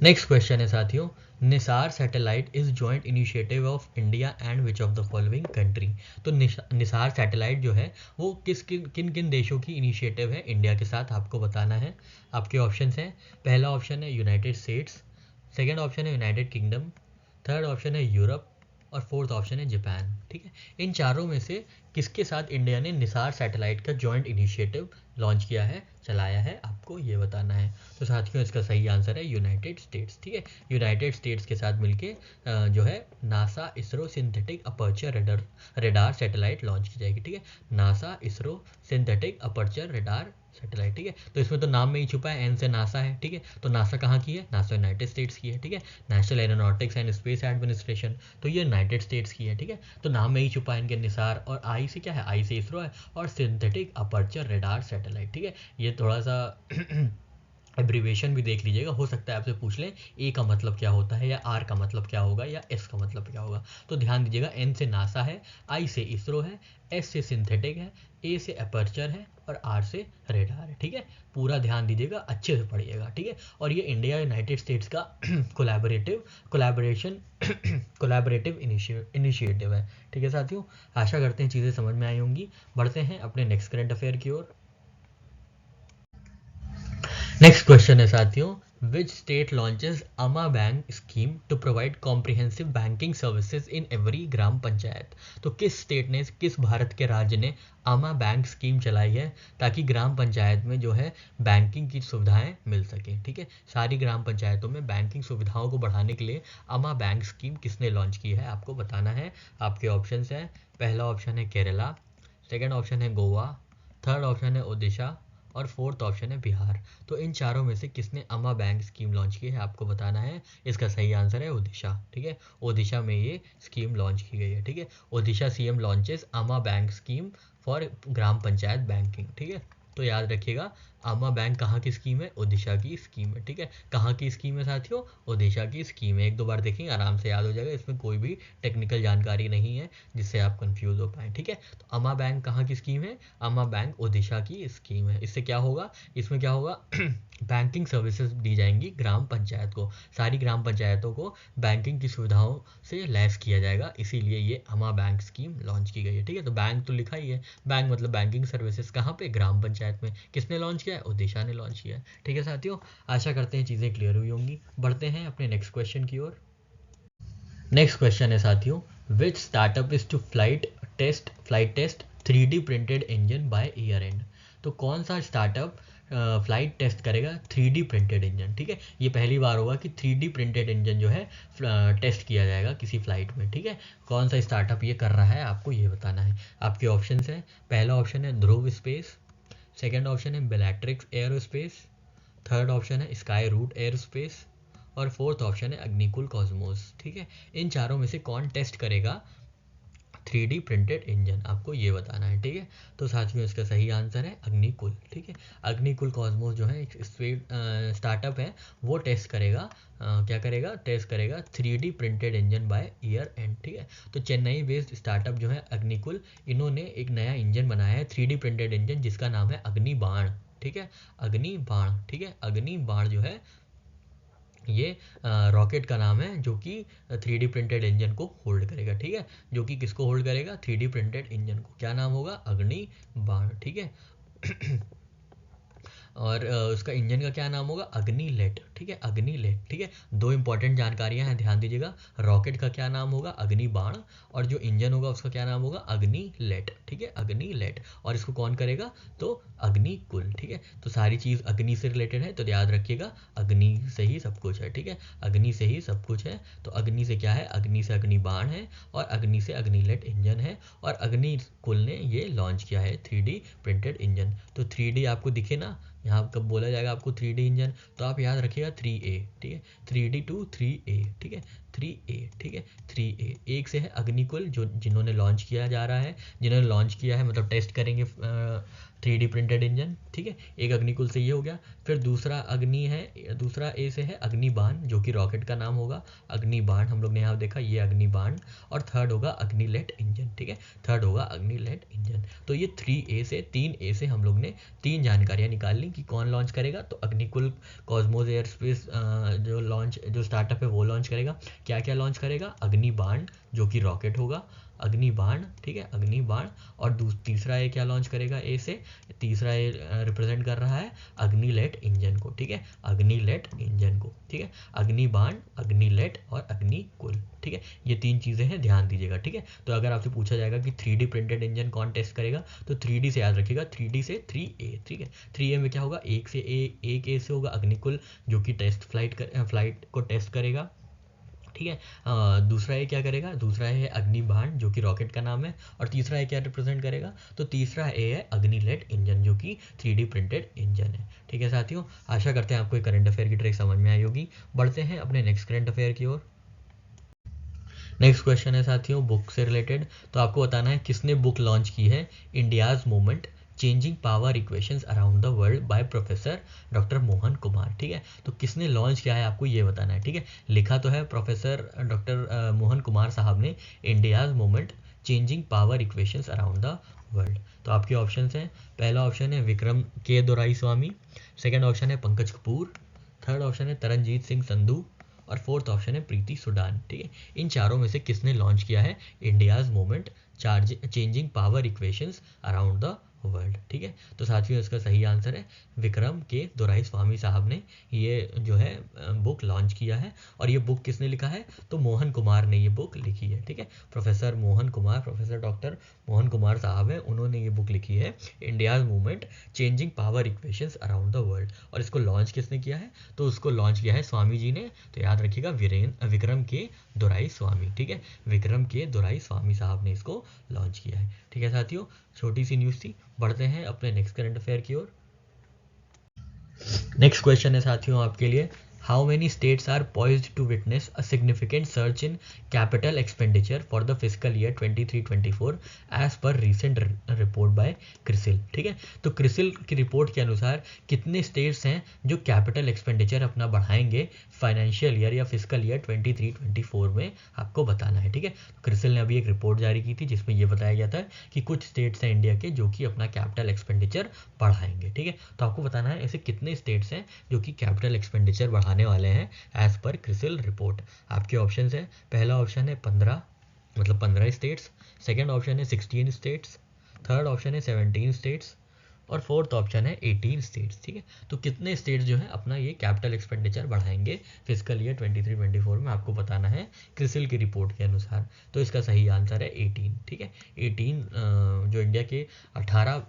नेक्स्ट क्वेश्चन है साथियों, Nisar satellite is joint initiative of India and which of the following country. तो निसार सैटेलाइट जो है वो किन किन देशों की इनिशिएटिव है इंडिया के साथ, आपको बताना है। आपके ऑप्शंस हैं, पहला ऑप्शन है यूनाइटेड स्टेट्स, सेकेंड ऑप्शन है यूनाइटेड किंगडम, थर्ड ऑप्शन है यूरोप और फोर्थ ऑप्शन है जापान। ठीक है, इन चारों में से किसके साथ इंडिया ने निसार सैटेलाइट का जॉइंट इनिशिएटिव लॉन्च किया है, चलाया है, आपको ये बताना है। तो साथियों इसका सही आंसर है यूनाइटेड स्टेट्स। ठीक है, यूनाइटेड स्टेट्स के साथ मिलके जो है NASA ISRO synthetic aperture radar satellite launch की जाएगी। ठीक है, NASA ISRO synthetic aperture radar satellite. ठीक है, तो इसमें तो नाम में ही छुपा है, एन से नासा है। ठीक है, तो नासा कहाँ की है, नासा यूनाइटेड स्टेट्स की है। ठीक है, national aeronautics and space administration, तो ये यूनाइटेड स्टेट्स की है। ठीक है, तो नाम में ही छुपा है इनके निसार, और आई से क्या है, आई से इसरो है, और सिंथेटिक अपर्चर रेडार सैटेलाइट। ठीक है, ये थोड़ा सा एब्रीवेशन भी देख लीजिएगा, हो सकता है आपसे पूछ लें ए का मतलब क्या होता है, या आर का मतलब क्या होगा, या एस का मतलब क्या होगा। तो ध्यान दीजिएगा, एन से नासा है, आई से इसरो है, एस से सिंथेटिक है, ए से अपर्चर है, और आर से रेडार है। ठीक है, पूरा ध्यान दीजिएगा, अच्छे से पढ़िएगा। ठीक है, और ये इंडिया यूनाइटेड स्टेट्स का कोलैबोरेटिव इनिशिएटिव है। ठीक है साथियों, आशा करते हैं चीज़ें समझ में आई होंगी। बढ़ते हैं अपने नेक्स्ट करंट अफेयर की ओर। नेक्स्ट क्वेश्चन है साथियों, which state launches Ama bank scheme to provide comprehensive banking services in every gram panchayat. तो किस स्टेट ने, किस भारत के राज्य ने अमा बैंक स्कीम चलाई है ताकि ग्राम पंचायत में जो है बैंकिंग की सुविधाएं मिल सकें। ठीक है, सारी ग्राम पंचायतों में बैंकिंग सुविधाओं को बढ़ाने के लिए अमा बैंक स्कीम किसने लॉन्च की है, आपको बताना है। आपके ऑप्शंस हैं, पहला ऑप्शन है केरला, सेकेंड ऑप्शन है गोवा, थर्ड ऑप्शन है ओडिशा, और फोर्थ ऑप्शन है बिहार। तो इन चारों में से किसने अमा बैंक स्कीम लॉन्च की है, आपको बताना है। इसका सही आंसर है ओडिशा। ठीक है, ओडिशा में ये स्कीम लॉन्च की गई है। ठीक है, Odisha CM launches Ama bank scheme for gram panchayat banking. ठीक है, तो याद रखिएगा, अमा बैंक कहाँ की स्कीम है, ओडिशा की स्कीम है। ठीक है, कहाँ की स्कीम है साथियों, ओडिशा की स्कीम है। एक दो बार देखेंगे आराम से याद हो जाएगा, इसमें कोई भी टेक्निकल जानकारी नहीं है जिससे आप कंफ्यूज हो पाए। ठीक है, तो अमा बैंक कहाँ की स्कीम है, अमा बैंक ओडिशा की स्कीम है। इससे क्या होगा, इसमें क्या होगा बैंकिंग सर्विसेज दी जाएंगी ग्राम पंचायत को, सारी ग्राम पंचायतों को बैंकिंग की सुविधाओं से लैस किया जाएगा, इसीलिए ये अमा बैंक स्कीम लॉन्च की गई है। ठीक है, तो बैंक तो लिखा ही है, बैंक मतलब बैंकिंग सर्विसेज कहाँ पे, ग्राम पंचायत में। किसने लॉन्च किया है, ओडिशा ने लॉन्च किया है। ठीक है साथियों, आशा करते हैं चीज़ें क्लियर हुई होंगी। बढ़ते हैं अपने नेक्स्ट क्वेश्चन की ओर। नेक्स्ट क्वेश्चन है साथियों, which startup is to flight test 3D printed engine by year end. तो कौन सा स्टार्टअप फ्लाइट टेस्ट करेगा 3D प्रिंटेड इंजन। ठीक है, ये पहली बार होगा कि 3D प्रिंटेड इंजन जो है टेस्ट किया जाएगा किसी फ्लाइट में। ठीक है, कौन सा स्टार्टअप ये कर रहा है, आपको ये बताना है। आपके ऑप्शंस हैं, पहला ऑप्शन है ध्रुव स्पेस, सेकेंड ऑप्शन है बेलैट्रिक्स एरोस्पेस, थर्ड ऑप्शन है स्काई रूट एरोस्पेस, और फोर्थ ऑप्शन है अग्निकुल कॉस्मोस। ठीक है, इन चारों में से कौन टेस्ट करेगा 3D प्रिंटेड इंजन, आपको ये बताना है। ठीक है, तो साथियों इसका सही आंसर है अग्निकुल। ठीक है, अग्निकुल कॉस्मोस जो है एक स्टार्टअप है, वो टेस्ट करेगा क्या करेगा, टेस्ट करेगा 3D printed engine by year and. ठीक है, तो चेन्नई बेस्ड स्टार्टअप जो है अग्निकुल, इन्होंने एक नया इंजन बनाया है 3D प्रिंटेड इंजन, जिसका नाम है अग्निबाण। ठीक है, अग्निबाण। ठीक है, अग्निबाण जो है ये रॉकेट का नाम है, जो कि 3D प्रिंटेड इंजन को होल्ड करेगा। ठीक है, जो कि किसको होल्ड करेगा, 3D प्रिंटेड इंजन को। क्या नाम होगा, अग्निबाण। ठीक है और उसका इंजन का क्या नाम होगा, अग्निलेट। ठीक है, अग्निलेट। ठीक है, दो इंपॉर्टेंट जानकारियां हैं, ध्यान दीजिएगा। रॉकेट का क्या नाम होगा, अग्निबाण, और जो इंजन होगा उसका क्या नाम होगा, अग्निलेट। ठीक है, अग्निलेट, और इसको कौन करेगा, तो अग्निकुल। ठीक है, तो सारी चीज़ अग्नि से रिलेटेड है, तो याद रखिएगा अग्नि से ही सब कुछ है। ठीक है, अग्नि से ही सब कुछ है, तो अग्नि से क्या है, अग्नि से अग्निबाण है, और अग्नि से अग्निलेट इंजन है, और अग्निकुल ने ये लॉन्च किया है 3D प्रिंटेड इंजन। तो 3D आपको दिखे ना, यहाँ कब बोला जाएगा आपको 3D इंजन, तो आप याद रखिएगा 3A। ठीक है, 3D टू 3A। ठीक है, 3A। ठीक है, 3A। एक से है अग्निकुल, जो जिन्होंने लॉन्च किया जा रहा है, जिन्होंने लॉन्च किया है मतलब टेस्ट करेंगे 3D प्रिंटेड इंजन। ठीक है, एक अग्निकुल से ये हो गया, फिर दूसरा अग्नि है, दूसरा ए से है अग्निबाण, जो कि रॉकेट का नाम होगा, अग्निबाण हम लोग ने यहाँ देखा, ये अग्निबाण, और थर्ड होगा अग्निलेट इंजन। ठीक है, थर्ड होगा अग्निलेट इंजन। तो ये 3A से हम लोग ने तीन जानकारियाँ निकाल ली कि कौन लॉन्च करेगा, तो अग्निकुल कॉस्मोस एयरस्पेस जो स्टार्टअप है वो लॉन्च करेगा। क्या क्या लॉन्च करेगा, अग्निबाण जो कि रॉकेट होगा, अग्निबाण, ठीक है, अग्निबाण। और तीसरा ये क्या लॉन्च करेगा, ए से, तीसरा ये रिप्रेजेंट कर रहा है अग्निलेट इंजन को, ठीक है, अग्निलेट इंजन को, ठीक है, अग्निबाण, अग्निलेट और अग्निकुल, ठीक है, ये 3 चीज़ें हैं, ध्यान दीजिएगा, ठीक है। तो अगर आपसे पूछा जाएगा कि 3D प्रिंटेड इंजन कौन टेस्ट करेगा, तो 3D से याद रखिएगा, 3D से 3A, ठीक है, 3A में क्या होगा, एक ए से होगा अग्निकुल जो कि फ्लाइट को टेस्ट करेगा, ठीक है। दूसरा ये क्या करेगा, दूसरा है अग्निबाण जो कि रॉकेट का नाम है, और तीसरा है क्या रिप्रेजेंट करेगा, तो तीसरा ए है अग्निलेट इंजन जो कि 3D प्रिंटेड इंजन है, ठीक है साथियों। आशा करते हैं आपको करंट अफेयर की ट्रिक समझ में आई होगी। बढ़ते हैं अपने नेक्स्ट करंट अफेयर की ओर। नेक्स्ट क्वेश्चन है साथियों बुक से रिलेटेड। तो आपको बताना है किसने बुक लॉन्च की है, India's movement changing power equations around the world by professor doctor Mohan Kumar, ठीक है। तो किसने लॉन्च किया है आपको ये बताना है, ठीक है। लिखा तो है प्रोफेसर डॉक्टर मोहन कुमार साहब ने, India's movement changing power equations around the world. तो आपके ऑप्शन हैं, पहला ऑप्शन है विक्रम के दोराईस्वामी, सेकेंड ऑप्शन है पंकज कपूर, थर्ड ऑप्शन है तरनजीत सिंह संधू और फोर्थ ऑप्शन है प्रीति सुडान, ठीक है। इन चारों में से किसने लॉन्च किया है India's movement changing power equations around the world, ठीक है। तो साथियों इसका सही आंसर है विक्रम के दोराईस्वामी साहब ने ये जो है बुक लॉन्च किया है। और ये बुक किसने लिखा है, तो मोहन कुमार ने ये बुक लिखी है, ठीक है। Professor Mohan Kumar, professor doctor Mohan Kumar साहब हैं, उन्होंने ये बुक लिखी है India's movement changing power equations around the world. और इसको लॉन्च किसने किया है, तो उसको लॉन्च किया है स्वामी जी ने। तो याद रखिएगा विक्रम के दोराईस्वामी, ठीक है, विक्रम के दोराईस्वामी साहब ने इसको लॉन्च किया है, ठीक है साथियों। छोटी सी न्यूज़ थी। बढ़ते हैं अपने नेक्स्ट करंट अफेयर की ओर। नेक्स्ट क्वेश्चन है साथियों आपके लिए, how many states are poised to witness a significant surge in capital expenditure for the physical year 23-24 as per recent report by CRISIL, ठीक है। तो क्रिसिल की रिपोर्ट के अनुसार कितने स्टेट्स हैं जो कैपिटल एक्सपेंडिचर अपना बढ़ाएंगे फाइनेंशियल ईयर या फिजिकल ईयर 23-24 में, आपको बताना है, ठीक है। क्रिसिल ने अभी एक रिपोर्ट जारी की थी जिसमें यह बताया गया था कि कुछ स्टेट्स हैं इंडिया के जो कि अपना कैपिटल एक्सपेंडिचर बढ़ाएंगे, ठीक है। तो आपको बताना है ऐसे कितने स्टेट्स हैं जो कि कैपिटल एक्सपेंडिचर बढ़ाने वाले हैं एज पर क्रिसिल रिपोर्ट। आपके ऑप्शन है, पहला ऑप्शन है 15, मतलब 15 स्टेट्स, सेकेंड ऑप्शन है 16 स्टेट्स, थर्ड ऑप्शन है 17 स्टेट्स और फोर्थ ऑप्शन है 18 स्टेट्स, ठीक है। तो कितने स्टेट्स जो है अपना ये कैपिटल एक्सपेंडिचर बढ़ाएंगे फिजिकल ईयर 23-24 में, आपको बताना है क्रिसिल की रिपोर्ट के अनुसार। तो इसका सही आंसर है 18, ठीक है। 18 जो इंडिया के 18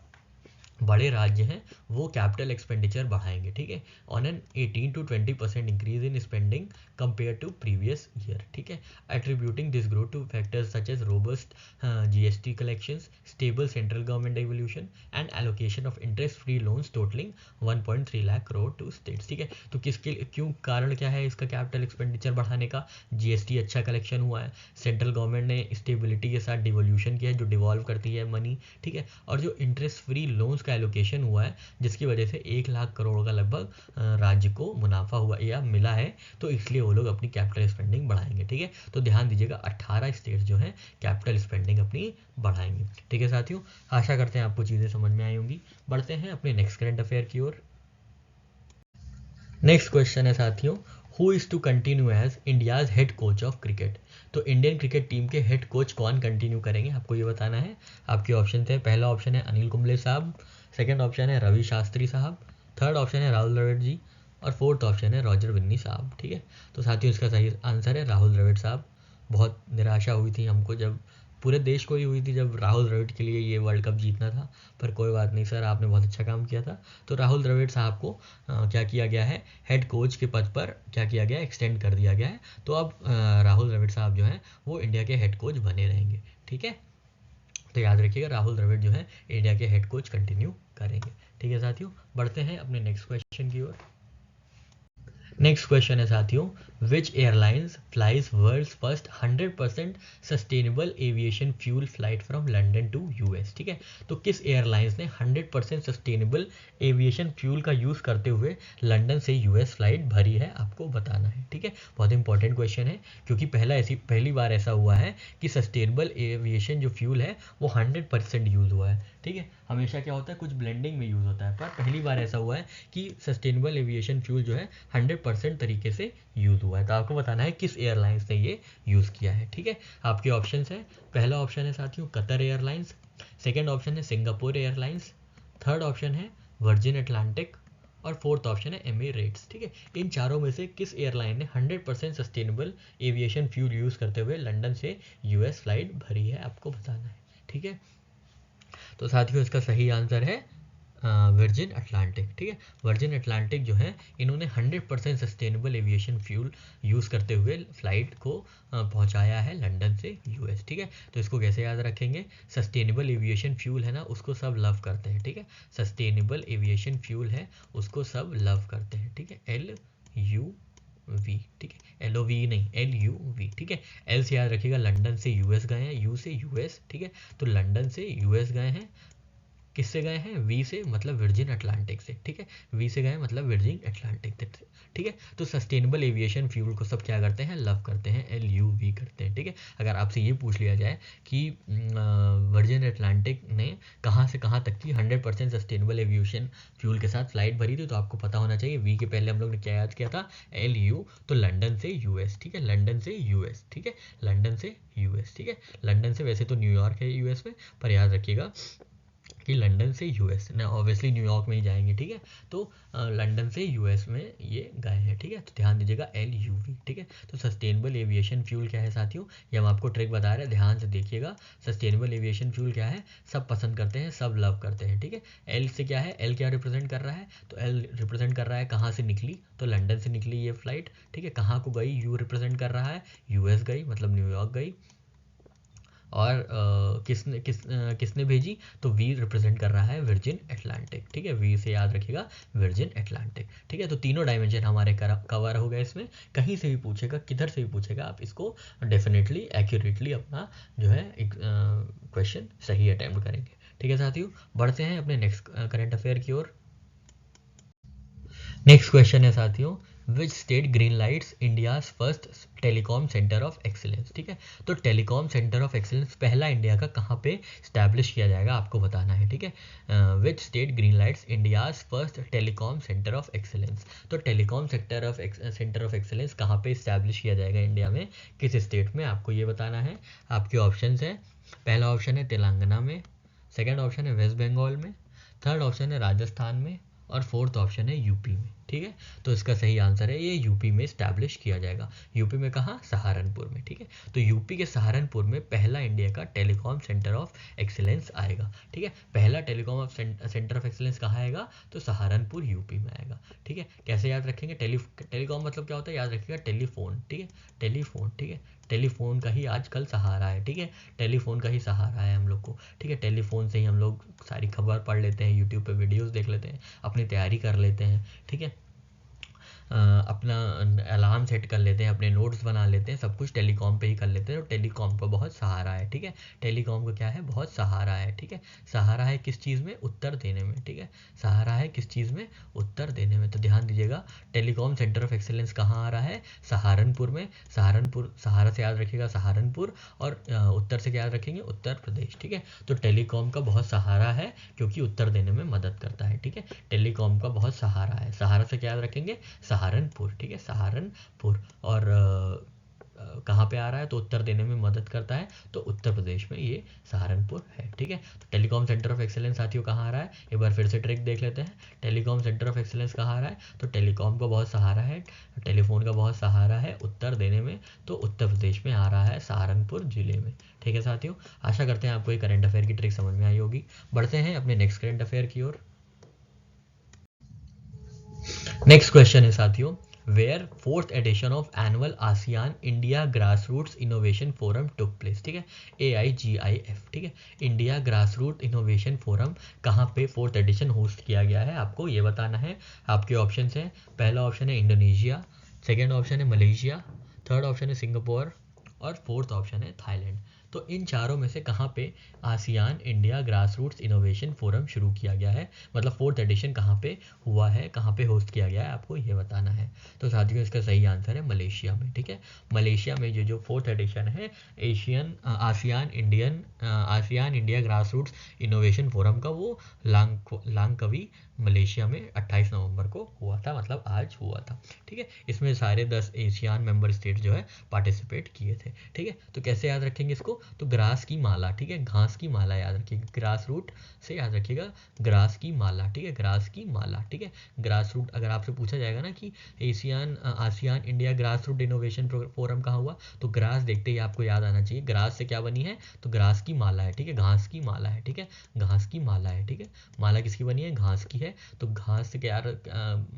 बड़े राज्य हैं वो कैपिटल एक्सपेंडिचर बढ़ाएंगे, ठीक है, on an 18 to 20% increase in spending compare to previous year, ठीक है। Attributing this growth to factors such as robust GST collections, stable central government devolution and allocation of interest free loans totalling 1.3 lakh crore to states, ठीक है। तो किसके क्यों कारण क्या है इसका कैपिटल एक्सपेंडिचर बढ़ाने का, जीएसटी अच्छा कलेक्शन हुआ है, सेंट्रल गवर्नमेंट ने स्टेबिलिटी के साथ डिवोल्यूशन किया है जो डिवॉल्व करती है मनी, ठीक है, और जो इंटरेस्ट फ्री लोन्स का एलोकेशन हुआ है जिसकी वजह से 1 लाख करोड़ का लगभग राज्य को मुनाफा हुआ या मिला है, तो इसलिए वो लोग अपनी कैपिटल स्पेंडिंग बढ़ाएंगे, ठीक है। तो ध्यान दीजिएगा 18 स्टेट्स जो हैं कैपिटल स्पेंडिंग अपनी बढ़ाएंगे, ठीक है साथियों। आशा करते हैं आपको चीज़ें समझ में आई होंगी। बढ़ते हैं अपने नेक्स्ट करंट अफेयर की ओर। नेक्स्ट क्वेश्चन है साथियों, who is to continue as India's head coach of cricket. तो इंडियन क्रिकेट टीम के हेड कोच कौन कंटिन्यू करेंगे, आपको ये बताना है। आपके ऑप्शन थे, पहला ऑप्शन है अनिल कुंबले साहब, सेकंड ऑप्शन है रवि शास्त्री साहब, थर्ड ऑप्शन है राहुल द्रविड़ जी और फोर्थ ऑप्शन है रॉजर बिन्नी साहब, ठीक है। तो साथियों इसका सही आंसर है राहुल द्रविड़ साहब। बहुत निराशा हुई थी हमको, जब पूरे देश को ही हुई थी जब राहुल द्रविड़ के लिए ये वर्ल्ड कप जीतना था, पर कोई बात नहीं सर, आपने बहुत अच्छा काम किया था। तो राहुल द्रविड़ साहब को क्या किया गया है, हेड कोच के पद पर क्या किया गया, एक्सटेंड कर दिया गया है। तो अब राहुल द्रविड़ साहब जो हैं वो इंडिया के हेड कोच बने रहेंगे, ठीक है। तो याद रखिएगा राहुल द्रविड़ जो है इंडिया के हेड कोच कंटिन्यू करेंगे, ठीक है साथियों। बढ़ते हैं अपने नेक्स्ट क्वेश्चन की ओर। नेक्स्ट क्वेश्चन है साथियों, which airlines flies world's first 100% sustainable aviation fuel flight from London to US, ठीक है। तो किस एयरलाइंस ने 100% सस्टेनेबल एविएशन फ्यूल का यूज़ करते हुए लंदन से यूएस फ्लाइट भरी है, आपको बताना है, ठीक है। बहुत इंपॉर्टेंट क्वेश्चन है क्योंकि पहली बार ऐसा हुआ है कि सस्टेनेबल एविएशन जो फ्यूल है वो 100% यूज़ हुआ है, ठीक है। हमेशा क्या होता है कुछ ब्लेंडिंग में यूज़ होता है, पर पहली बार ऐसा हुआ है कि सस्टेनेबल एविएशन फ्यूल जो है 100% 100% तरीके से यूज़ हुआ है। तो आपको बताना है किस एयरलाइंस ने ये यूज़ किया है। ठीक है, आपके ऑप्शन है, पहला ऑप्शन है साथियों कतर एयरलाइंस, सेकेंड ऑप्शन है सिंगापुर एयरलाइंस, थर्ड ऑप्शन है वर्जिन अटलांटिक और फोर्थ ऑप्शन है एमिरेट्स। ठीक है, इन चारों में से किस एयरलाइन ने 100% सस्टेनेबल एविएशन फ्यूल यूज़ करते हुए लंदन से यूएस फ्लाइट भरी है, आपको बताना है। ठीक है, तो साथियों इसका सही आंसर है वर्जिन अटलांटिक। ठीक है, वर्जिन अटलांटिक जो है इन्होंने 100% सस्टेनेबल एविएशन फ्यूल यूज़ करते हुए फ्लाइट को पहुंचाया है लंदन से यूएस। ठीक है, तो इसको कैसे याद रखेंगे, सस्टेनेबल एविएशन फ्यूल है ना, उसको सब लव करते हैं। ठीक है, सस्टेनेबल एविएशन फ्यूल है उसको सब लव करते हैं। ठीक है, LUV। ठीक है, LOV नहीं, LUV। ठीक है, L से याद रखिएगा लंदन से यूएस गए हैं, U से यूएस। ठीक है, तो लंदन से यूएस गए हैं, किससे गए हैं, वी से मतलब वर्जिन अटलांटिक से। ठीक है, वी से गए मतलब वर्जिन अटलांटिक से। ठीक है, तो सस्टेनेबल एविएशन फ्यूल को सब क्या करते हैं, लव करते हैं, LUV करते हैं। ठीक है, अगर आपसे ये पूछ लिया जाए कि वर्जिन अटलांटिक ने कहाँ से कहाँ तक की 100% सस्टेनेबल एविएशन फ्यूल के साथ फ्लाइट भरी थी, तो आपको पता होना चाहिए वी के पहले हम लोग ने क्या याद किया था, LU, तो लंदन से यूएस। ठीक है, लंदन से यूएस। ठीक है, लंदन से यूएस। ठीक है, लंदन से, वैसे तो न्यूयॉर्क है यूएस में, पर याद रखिएगा कि लंदन से यूएस ना, ऑब्वियसली न्यूयॉर्क में ही जाएंगे। ठीक है, तो लंदन से यूएस में ये गए हैं। ठीक है, तो ध्यान दीजिएगा LUV। ठीक है, तो सस्टेनेबल एविएशन फ्यूल क्या है साथियों, ये हम आपको ट्रिक बता रहे हैं, ध्यान से देखिएगा। सस्टेनेबल एविएशन फ्यूल क्या है, सब पसंद करते हैं, सब लव करते हैं। ठीक है, L से क्या है, L क्या रिप्रेजेंट कर रहा है, तो L रिप्रेजेंट कर रहा है कहाँ से निकली, तो लंदन से निकली ये फ्लाइट। ठीक है, कहाँ को गई, U रिप्रेजेंट कर रहा है यूएस गई, मतलब न्यूयॉर्क गई। और किसने भेजी, तो वी रिप्रेजेंट कर रहा है वर्जिन अटलांटिक। ठीक है, वी से याद रखिएगा वर्जिन अटलांटिक। ठीक है, तो तीनों डायमेंशन हमारे कवर हो गए इसमें। कहीं से भी पूछेगा, किधर से भी पूछेगा, आप इसको डेफिनेटली एक्यूरेटली अपना जो है एक क्वेश्चन सही अटेम्प्ट करेंगे। ठीक है साथियों, बढ़ते हैं अपने नेक्स्ट करंट अफेयर की ओर। नेक्स्ट क्वेश्चन है साथियों, which state green lights India's first telecom centre of excellence. ठीक है, तो टेलीकॉम सेंटर ऑफ एक्सीलेंस पहला इंडिया का कहाँ पे स्टैब्लिश किया जाएगा, आपको बताना है। ठीक है, which state green lights India's first telecom centre of excellence, तो टेलीकॉम सेंटर ऑफ एक्सीलेंस कहाँ पे स्टैब्लिश किया जाएगा इंडिया में, किस स्टेट में, आपको ये बताना है। आपके ऑप्शन है, पहला ऑप्शन है तेलंगाना में, सेकेंड ऑप्शन है वेस्ट बंगाल में, थर्ड ऑप्शन है राजस्थान में और फोर्थ ऑप्शन है यूपी में। ठीक है, तो इसका सही आंसर है ये यूपी में स्टैब्लिश किया जाएगा। यूपी में कहाँ, सहारनपुर में। ठीक है, तो यूपी के सहारनपुर में पहला इंडिया का टेलीकॉम सेंटर ऑफ एक्सीलेंस आएगा। ठीक है, पहला टेलीकॉम सेंटर ऑफ एक्सीलेंस कहाँ आएगा, तो सहारनपुर यूपी में आएगा। ठीक है, कैसे याद रखेंगे, टेलीकॉम मतलब क्या होता है, याद रखिएगा टेलीफोन। ठीक है, टेलीफोन। ठीक है, टेलीफोन का ही आजकल सहारा है। ठीक है, टेलीफोन का ही सहारा है हम लोग को। ठीक है, टेलीफोन से ही हम लोग सारी खबर पढ़ लेते हैं, यूट्यूब पे वीडियोस देख लेते हैं, अपनी तैयारी कर लेते हैं। ठीक है, अपना अलार्म सेट कर लेते हैं, अपने नोट्स बना लेते हैं, सब कुछ टेलीकॉम पे ही कर लेते हैं। तो टेलीकॉम का बहुत सहारा है। ठीक है, टेलीकॉम का क्या है, बहुत सहारा है। ठीक है, सहारा है किस चीज़ में, उत्तर देने में। ठीक है, सहारा है किस चीज़ में, उत्तर देने में। तो ध्यान दीजिएगा, टेलीकॉम सेंटर ऑफ एक्सीलेंस कहाँ आ रहा है, सहारनपुर में। सहारनपुर, सहारा से याद रखिएगा सहारनपुर, और उत्तर से क्या याद रखेंगे, उत्तर प्रदेश। ठीक है, तो टेलीकॉम का बहुत सहारा है क्योंकि उत्तर देने में मदद करता है। ठीक है, टेलीकॉम का बहुत सहारा है, सहारा से क्या याद रखेंगे, सहारनपुर। ठीक है, सहारनपुर, और कहाँ पे आ रहा है, तो उत्तर देने में मदद करता है, तो उत्तर प्रदेश में ये सहारनपुर है। ठीक है, तो टेलीकॉम सेंटर ऑफ एक्सीलेंस साथियों कहाँ आ रहा है, एक बार फिर से ट्रिक देख लेते हैं। टेलीकॉम सेंटर ऑफ एक्सीलेंस कहाँ आ रहा है, तो टेलीकॉम का बहुत सहारा है, टेलीफोन का बहुत सहारा है उत्तर देने में, तो उत्तर प्रदेश में आ रहा है, सहारनपुर जिले में। ठीक है साथियों, आशा करते हैं आपको ये करंट अफेयर की ट्रिक समझ में आई होगी। बढ़ते हैं अपने नेक्स्ट करंट अफेयर की ओर। नेक्स्ट क्वेश्चन है साथियों, where fourth edition of annual ASEAN India grass roots innovation forum took place. ठीक है, AIGIF। ठीक है, India grass root innovation forum कहाँ पे फोर्थ एडिशन होस्ट किया गया है, आपको ये बताना है। आपके ऑप्शन हैं, पहला ऑप्शन है इंडोनेशिया, सेकेंड ऑप्शन है मलेशिया, थर्ड ऑप्शन है सिंगापुर और फोर्थ ऑप्शन है थाईलैंड। तो इन चारों में से कहाँ पे ASEAN India grass roots innovation forum शुरू किया गया है, मतलब फोर्थ एडिशन कहाँ पे हुआ है, कहाँ पे होस्ट किया गया है, आपको ये बताना है। तो साथियों इसका सही आंसर है मलेशिया में। ठीक है, मलेशिया में जो फोर्थ एडिशन है ASEAN India grass roots innovation forum का, वो लांगकवी मलेशिया में 28 नवंबर को हुआ था, मतलब आज हुआ था। ठीक है, इसमें सारे 10 एशियान मेंबर स्टेट जो है पार्टिसिपेट किए थे। ठीक है, तो कैसे याद रखेंगे इसको, तो ग्रास की माला, ठीक है, घास की माला याद रखिएगा, ग्रास रूट से याद रखिएगा, ग्रास की माला। ठीक है, ग्रास की माला। ठीक है, ग्रास रूट अगर आपसे पूछा जाएगा ना कि ASEAN India grass root innovation forum कहाँ हुआ, तो ग्रास देखते ही आपको याद आना चाहिए, ग्रास से क्या बनी है, तो ग्रास की माला है। ठीक है, घास की माला है। ठीक है, घास की माला है। ठीक है, माला किसकी बनी है, घास की है। तो घास से क्या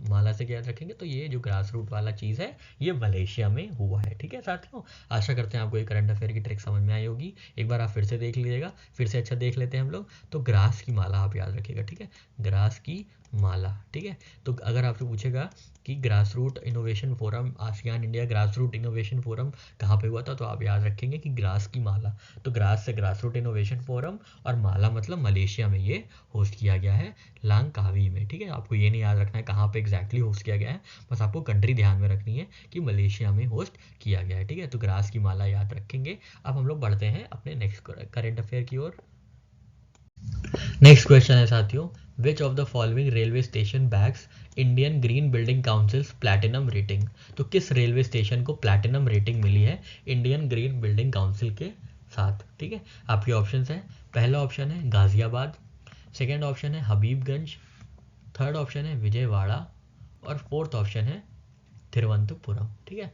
माला से क्या याद रखेंगे, तो ये जो ग्रास रूट वाला चीज़ है ये मलेशिया में हुआ है। ठीक है साथियों, आशा करते हैं आपको ये करंट अफेयर की ट्रिक समझ में आई होगी। एक बार आप फिर से देख लीजिएगा, फिर से अच्छा देख लेते हैं हम लोग। तो ग्रास की माला आप याद रखिएगा। ठीक है, ग्रास की माला। ठीक है, तो अगर आपसे पूछेगा कि grass root innovation forum, ASEAN India grass root innovation forum कहाँ पे हुआ था, तो आप याद रखेंगे कि ग्रास की माला। तो ग्रास से ग्रास रूट इनोवेशन फोरम, और माला मतलब मलेशिया में ये होस्ट किया गया है, लांगकावी में। ठीक है, आपको ये नहीं याद रखना है कहाँ पे एग्जैक्टली होस्ट किया गया है, बस आपको कंट्री ध्यान में रखनी है कि मलेशिया में होस्ट किया गया है। ठीक है, तो ग्रास की माला याद रखेंगे। अब हम लोग बढ़ते हैं अपने नेक्स्ट करंट अफेयर की ओर। नेक्स्ट क्वेश्चन है साथियों, विच of the following railway station bags Indian green building councils platinum rating. तो किस रेलवे स्टेशन को प्लैटिनम रेटिंग मिली है इंडियन ग्रीन बिल्डिंग काउंसिल के साथ। ठीक है, आपके ऑप्शन है, पहला ऑप्शन है गाजियाबाद, सेकेंड ऑप्शन है हबीबगंज, थर्ड ऑप्शन है विजयवाड़ा, और फोर्थ ऑप्शन है तिरुवनंतपुरम। ठीक है,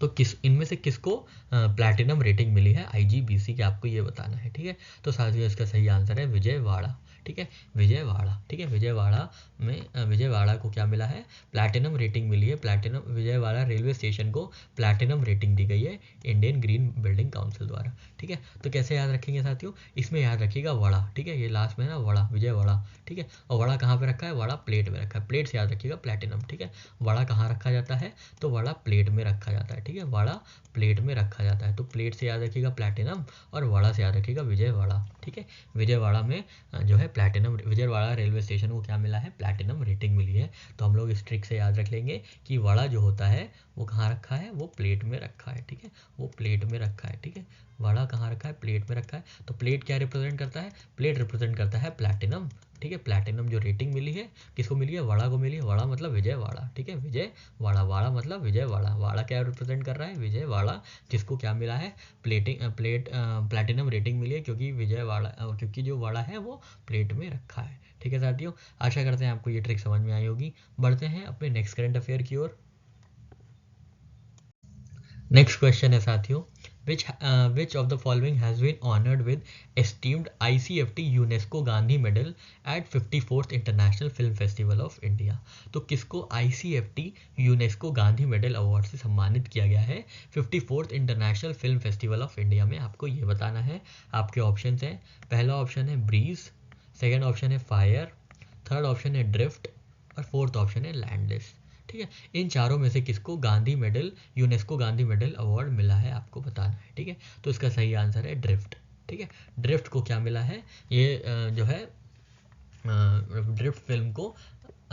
तो इनमें से किसको प्लैटिनम रेटिंग मिली है आईजीबीसी के, आपको ये बताना है। ठीक है, तो साथियों इसका सही आंसर है विजयवाड़ा। ठीक है, विजयवाड़ा। ठीक है, विजयवाड़ा में विजयवाड़ा को क्या मिला है, प्लैटिनम रेटिंग मिली है। प्लैटिनम विजयवाड़ा रेलवे स्टेशन को प्लैटिनम रेटिंग दी गई है इंडियन ग्रीन बिल्डिंग काउंसिल द्वारा। ठीक है, तो कैसे याद रखेंगे साथियों, इसमें याद रखिएगा वड़ा। ठीक है, ये लास्ट में ना वड़ा, विजयवाड़ा। ठीक है, और वड़ा कहाँ पे रखा है, वड़ा प्लेट में रखा है, प्लेट से याद रखिएगा प्लैटिनम। ठीक है, वड़ा कहाँ रखा जाता है, तो वड़ा प्लेट में रखा जाता है। ठीक है, वड़ा प्लेट में रखा जाता है, तो प्लेट से याद रखिएगा प्लैटिनम, और वड़ा से याद रखिएगा विजयवाड़ा। ठीक है, विजयवाड़ा में जो है प्लैटिनम, विजयवाड़ा रेलवे स्टेशन को क्या मिला है, प्लैटिनम रेटिंग मिली है। तो हम लोग इस ट्रिक से याद रख लेंगे कि वड़ा जो होता है वो कहाँ रखा है, वो प्लेट में रखा है। ठीक है, वो प्लेट में रखा है। ठीक है, वड़ा कहाँ रखा है, प्लेट में रखा है। तो प्लेट क्या रिप्रेजेंट करता है, प्लेट रिप्रेजेंट करता है प्लैटिनम। ठीक है, प्लैटिनम जो रेटिंग मिली है किसको मिली है, वड़ा को मिली है, वड़ा मतलब विजयवाड़ा। ठीक है, विजयवाड़ा, वाड़ा मतलब विजयवाड़ा, वाड़ा क्या रिप्रेजेंट कर रहा है, विजयवाड़ा, जिसको क्या मिला है, प्लैटिनम रेटिंग मिली है, क्योंकि विजयवाड़ा, क्योंकि जो वड़ा है वो प्लेट में रखा है। ठीक है साथियों, आशा करते हैं आपको ये ट्रिक समझ में आई होगी। बढ़ते हैं अपने नेक्स्ट करंट अफेयर की ओर। नेक्स्ट क्वेश्चन है साथियों, which of the following has been honored with esteemed ICFT UNESCO Gandhi medal at 54th international film festival of India. तो किसको ICFT UNESCO Gandhi medal award से सम्मानित किया गया है 54th international film festival of India में, आपको ये बताना है। आपके ऑप्शन हैं, पहला ऑप्शन है ब्रीज, सेकेंड ऑप्शन है फायर, थर्ड ऑप्शन है ड्रिफ्ट, और फोर्थ ऑप्शन है लैंडलेस। ठीक है, इन चारों में से किसको Gandhi medal, UNESCO Gandhi medal award मिला है, आपको बताना है। ठीक है, तो इसका सही आंसर है ड्रिफ्ट। ठीक है, ड्रिफ्ट को क्या मिला है, ये जो है ड्रिफ्ट फिल्म को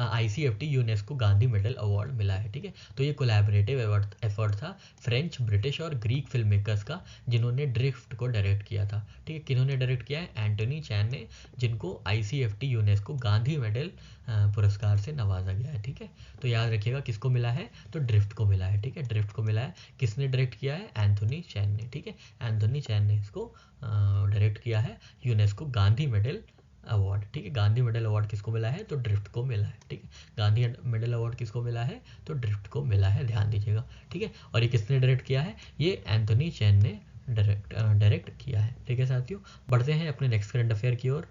ICFT UNESCO Gandhi medal award मिला है। ठीक है, तो ये कोलैबोरेटिव एफर्ट था फ्रेंच, ब्रिटिश और ग्रीक फिल्म मेकर्स का, जिन्होंने ड्रिफ्ट को डायरेक्ट किया था। ठीक है, किन्होंने डायरेक्ट किया है, एंटोनी चैन ने, जिनको ICFT यूनेस्को गांधी मेडल पुरस्कार से नवाजा गया है। ठीक है, तो याद रखिएगा किसको मिला है, तो ड्रिफ्ट को मिला है। ठीक है, ड्रिफ्ट को मिला है, किसने डायरेक्ट किया है, एंथोनी चैन ने। ठीक है, एंथोनी चैन ने इसको डायरेक्ट किया है, यूनेस्को गांधी मेडल अवार्ड। ठीक है, गांधी मेडल अवार्ड किसको मिला है, तो ड्रिफ्ट को मिला है। ठीक है, गांधी मेडल अवार्ड किसको मिला है, तो ड्रिफ्ट को मिला है, ध्यान दीजिएगा। ठीक है, और ये किसने डायरेक्ट किया है, ये एंथोनी चैन ने डायरेक्ट किया है। ठीक है साथियों, बढ़ते हैं अपने नेक्स्ट करंट अफेयर की ओर।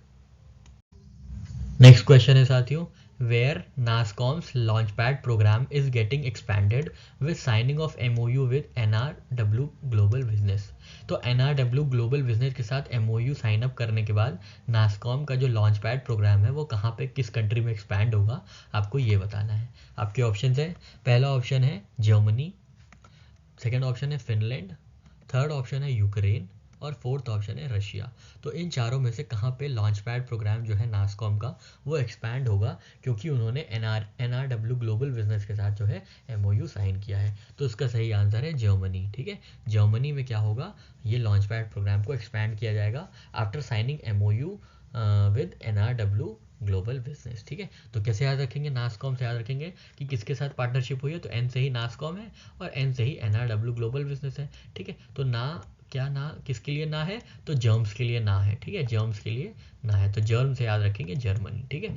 नेक्स्ट क्वेश्चन है साथियों, where NASSCOM's Launchpad program is getting expanded with signing of MOU with NRW Global Business। तो NRW Global Business के साथ MOU साइन अप करने के बाद NASSCOM का जो लॉन्चपैड प्रोग्राम है वो कहाँ पे, किस कंट्री में एक्सपैंड होगा, आपको ये बताना है। आपके ऑप्शन है, पहला ऑप्शन है जर्मनी, सेकेंड ऑप्शन है फिनलैंड, थर्ड ऑप्शन है यूक्रेन और फोर्थ ऑप्शन है रशिया। तो इन चारों में से कहाँ पे लॉन्च पैड प्रोग्राम जो है नासकॉम का वो एक्सपैंड होगा, क्योंकि उन्होंने NRW ग्लोबल बिजनेस के साथ जो है MOU साइन किया है। तो इसका सही आंसर है जर्मनी। ठीक है, जर्मनी में क्या होगा, ये लॉन्च पैड प्रोग्राम को एक्सपैंड किया जाएगा after signing MOU with NRW global business. ठीक है, तो कैसे याद रखेंगे, नासकॉम से याद रखेंगे कि किसके साथ पार्टनरशिप हुई है, तो N से ही नासकॉम है और N से ही NRW ग्लोबल बिजनेस है। ठीक है, तो ना क्या ना किसके लिए ना है, तो जर्म्स के लिए ना है। ठीक है, जर्म्स के लिए ना है, तो जर्म से याद रखेंगे जर्मनी। ठीक है,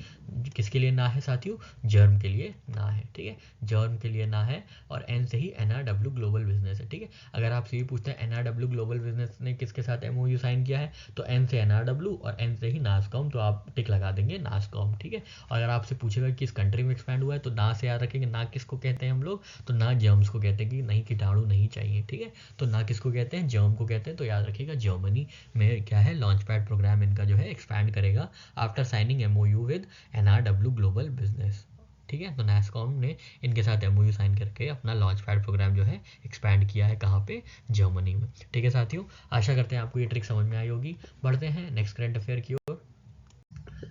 किसके लिए ना है साथियों, जर्म के लिए ना है। ठीक है, जर्म के लिए ना है और एन से ही NRW ग्लोबल बिजनेस है। ठीक है, अगर आपसे ये पूछते हैं NRW ग्लोबल बिजनेस ने किसके साथ MOU साइन किया है, तो एन से NRW और एन से ही नासकॉम, तो आप टिक लगा देंगे नासकॉम। ठीक है, और अगर आपसे पूछेगा किस कंट्री में एक्सपैंड हुआ है, तो ना से याद रखेंगे, ना किसको कहते हैं हम लोग, तो ना जर्म्स को कहते हैं कि नहीं कीटाणु नहीं चाहिए। ठीक है, तो ना किसको कहते हैं, जर्म को कहते हैं, तो याद रखिएगा जर्मनी में क्या है, लॉन्च पैड प्रोग्राम इनका जो है एक्सपैंड करेगा after signing MOU with NRW global business. ठीक है, तो नासकॉम ने इनके साथ MOU साइन करके अपना लॉन्च पैड प्रोग्राम जो है एक्सपैंड किया है, कहाँ पे, जर्मनी में। ठीक है साथियों, आशा करते हैं आपको ये ट्रिक समझ में आई होगी। बढ़ते हैं नेक्स्ट करंट अफेयर की ओर।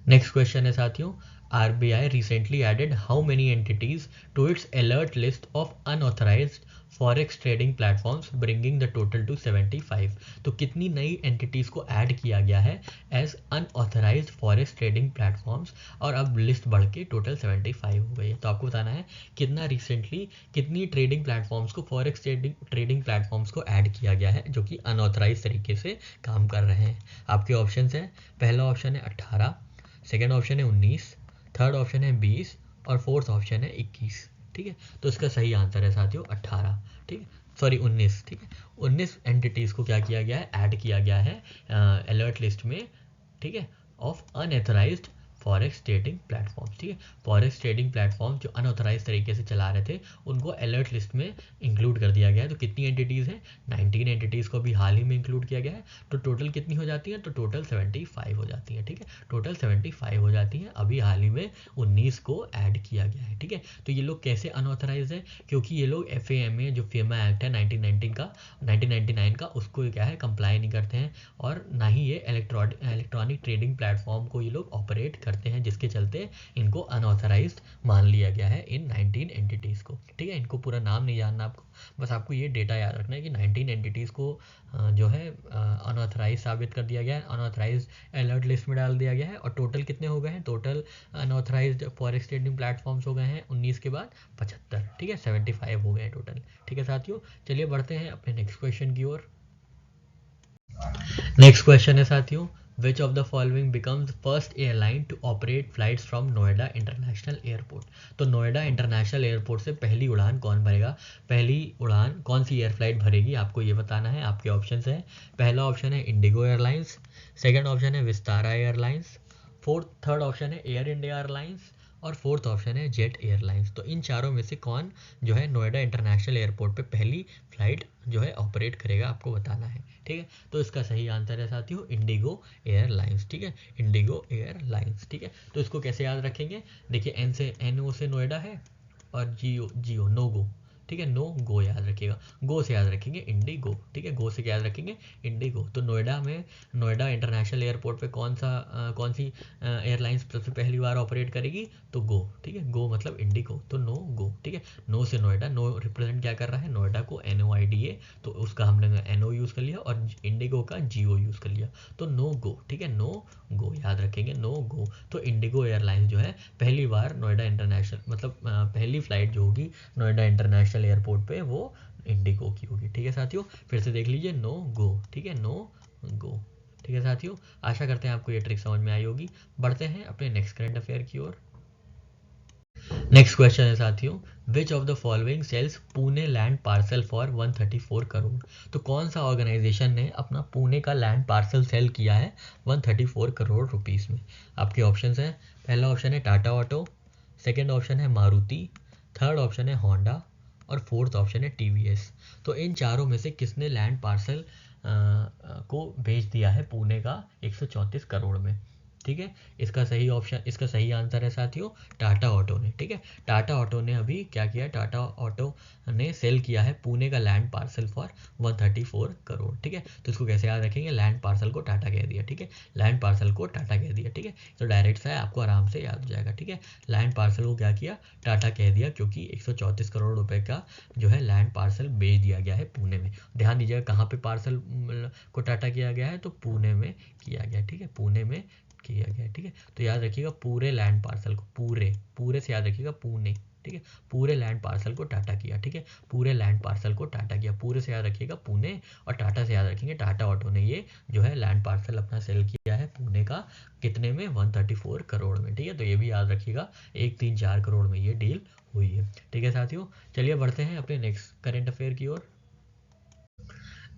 नेक्स्ट क्वेश्चन है साथियों, RBI recently added how many entities to its alert list of unauthorized forex trading platforms bringing the total two 75। तो कितनी नई एंटिटीज़ को ऐड किया गया है as unauthorised forex trading platforms, और अब लिस्ट बढ़ के टोटल 75 हो गई है। तो आपको बताना है कितना रिसेंटली कितनी ट्रेडिंग प्लेटफॉर्म्स को, फॉरेक्स ट्रेडिंग प्लेटफॉर्म्स को ऐड किया गया है जो कि अनऑथराइज तरीके से काम कर रहे हैं। आपके ऑप्शन है, पहला ऑप्शन है 18, सेकेंड ऑप्शन है 19, थर्ड ऑप्शन है 20 और फोर्थ ऑप्शन है 21। ठीक है, तो इसका सही आंसर है साथियों 18। ठीक है, सॉरी 19। ठीक है, 19 एंटिटीज़ को क्या किया गया है, ऐड किया गया है अलर्ट लिस्ट में। ठीक है, of unauthorised forex trading platforms. ठीक है, फॉरेक्स ट्रेडिंग प्लेटफॉर्म जो अनऑथराइज तरीके से चला रहे थे उनको अलर्ट लिस्ट में इंक्लूड कर दिया गया है। तो कितनी एंटिटीज़ हैं, 19 एंटिटीज़ को भी हाल ही में इंक्लूड किया गया है। तो टोटल कितनी हो जाती है, तो टोटल 75 हो जाती है। ठीक है, टोटल 75 हो जाती हैं, अभी हाल ही में 19 को ऐड किया गया है। ठीक है, तो ये लोग कैसे अनऑथराइज है, क्योंकि ये लोग FAMA जो FEMA एक्ट है 1999 का, उसको क्या है कंप्लाई नहीं करते हैं, और ना ही ये इलेक्ट्रॉनिक ट्रेडिंग प्लेटफॉर्म को ये लोग ऑपरेट करते हैं, जिसके चलते इनको अनऑथराइज्ड मान लिया गया है इन 19 एंटिटीज़ को। ठीक है, इनको पूरा नाम नहीं जानना आपको, बस आपको ये डेटा याद रखना है कि 19 एंटिटीज़ को जो है अनऑथराइज साबित कर दिया गया है, अनऑथराइज अलर्ट लिस्ट में डाल दिया गया है। और टोटल कितने हो गए हैं, total unauthorised forex trading platforms हो गए हैं 19 के बाद 75। ठीक है, 75 हो गए हैं टोटल। ठीक है साथियों, चलिए बढ़ते हैं अपने नेक्स्ट क्वेश्चन की ओर। नेक्स्ट क्वेश्चन है साथियों, Which of the following becomes first airline to operate flights from Noida international airport. तो नोएडा इंटरनेशनल एयरपोर्ट से पहली उड़ान कौन भरेगा, पहली उड़ान कौन सी एयर फ्लाइट भरेगी, आपको ये बताना है। आपके ऑप्शन है, पहला ऑप्शन है इंडिगो एयरलाइंस, सेकंड ऑप्शन है विस्तारा एयरलाइंस, थर्ड ऑप्शन है एयर इंडिया एयरलाइंस और फोर्थ ऑप्शन है जेट एयरलाइंस। तो इन चारों में से कौन जो है नोएडा इंटरनेशनल एयरपोर्ट पे पहली फ्लाइट जो है ऑपरेट करेगा, आपको बताना है। ठीक है, तो इसका सही आंसर है साथियों इंडिगो एयरलाइंस। ठीक है, इंडिगो एयरलाइंस। ठीक है, तो इसको कैसे याद रखेंगे, देखिए NO से नोएडा है और जियो नो गो। ठीक है, नो गो याद रखिएगा, गो से याद रखेंगे इंडिगो। ठीक है, गो से याद रखेंगे इंडिगो। तो नोएडा में, नोएडा इंटरनेशनल एयरपोर्ट पे कौन सी एयरलाइंस सबसे पहली बार ऑपरेट करेगी, तो गो। ठीक है, गो मतलब इंडिगो, तो नो गो। ठीक है, नो से नोएडा, नो रिप्रेजेंट क्या कर रहा है, नोएडा को NOIDA, तो उसका हमने NO यूज़ कर लिया और इंडिगो का GO यूज़ कर लिया, तो नो गो। ठीक है, नो गो याद रखेंगे, नो गो। तो इंडिगो एयरलाइंस जो है पहली बार नोएडा इंटरनेशनल, मतलब पहली फ्लाइट जो होगी नोएडा इंटरनेशनल एयरपोर्ट पे वो इंडिगो की होगी। ठीक है साथियों, फिर से देख लीजिए, नो गो। ठीक है, नो गो। ठीक है साथियों, आशा करते हैं आपको ये ट्रिक समझ में आई होगी। बढ़ते हैं अपने नेक्स्ट करंट अफेयर की ओर। नेक्स्ट क्वेश्चन है साथियों, विच of the following sales Pune land parcel for 134 crore. तो कौन सा ऑर्गेनाइजेशन ने अपना पुणे का लैंड पार्सल सेल किया है 134 करोड़ रुपीस में। आपके ऑप्शंस हैं, पहला ऑप्शन है टाटा ऑटो, सेकेंड ऑप्शन है मारुति, थर्ड ऑप्शन है होंडा और फोर्थ ऑप्शन है TVS। तो इन चारों में से किसने लैंड पार्सल को भेज दिया है पुणे का 134 करोड़ में। ठीक है, इसका सही आंसर है साथियों टाटा ऑटो ने। ठीक है, टाटा ऑटो ने अभी क्या किया, टाटा ऑटो ने सेल किया है पुणे का लैंड पार्सल फॉर 134 करोड़। ठीक है, तो इसको कैसे याद रखेंगे, लैंड पार्सल को टाटा कह दिया। ठीक है, लैंड पार्सल को टाटा कह दिया। ठीक है, तो डायरेक्ट सा है, आपको आराम से याद हो जाएगा। ठीक है, लैंड पार्सल को क्या किया, टाटा कह दिया, क्योंकि 134 करोड़ रुपए का जो है लैंड पार्सल बेच दिया गया है पुणे में। ध्यान दीजिएगा कहाँ पे पार्सल को टाटा किया गया है, तो पुणे में किया गया। ठीक है, पुणे में किया गया। ठीक है, तो याद रखिएगा पूरे लैंड पार्सल को, पूरे से याद रखिएगा पुणे। ठीक है, पूरे लैंड पार्सल को टाटा किया। ठीक है, पूरे लैंड पार्सल को टाटा किया, पूरे से याद रखिएगा पुणे, और टाटा से याद रखेंगे टाटा ऑटो ने ये जो है लैंड पार्सल अपना सेल किया है पुणे का, कितने में, 134 करोड़ में। ठीक है, तो ये भी याद रखिएगा 134 करोड़ में ये डील हुई है। ठीक है साथियों, चलिए बढ़ते हैं अपने नेक्स्ट करंट अफेयर की ओर।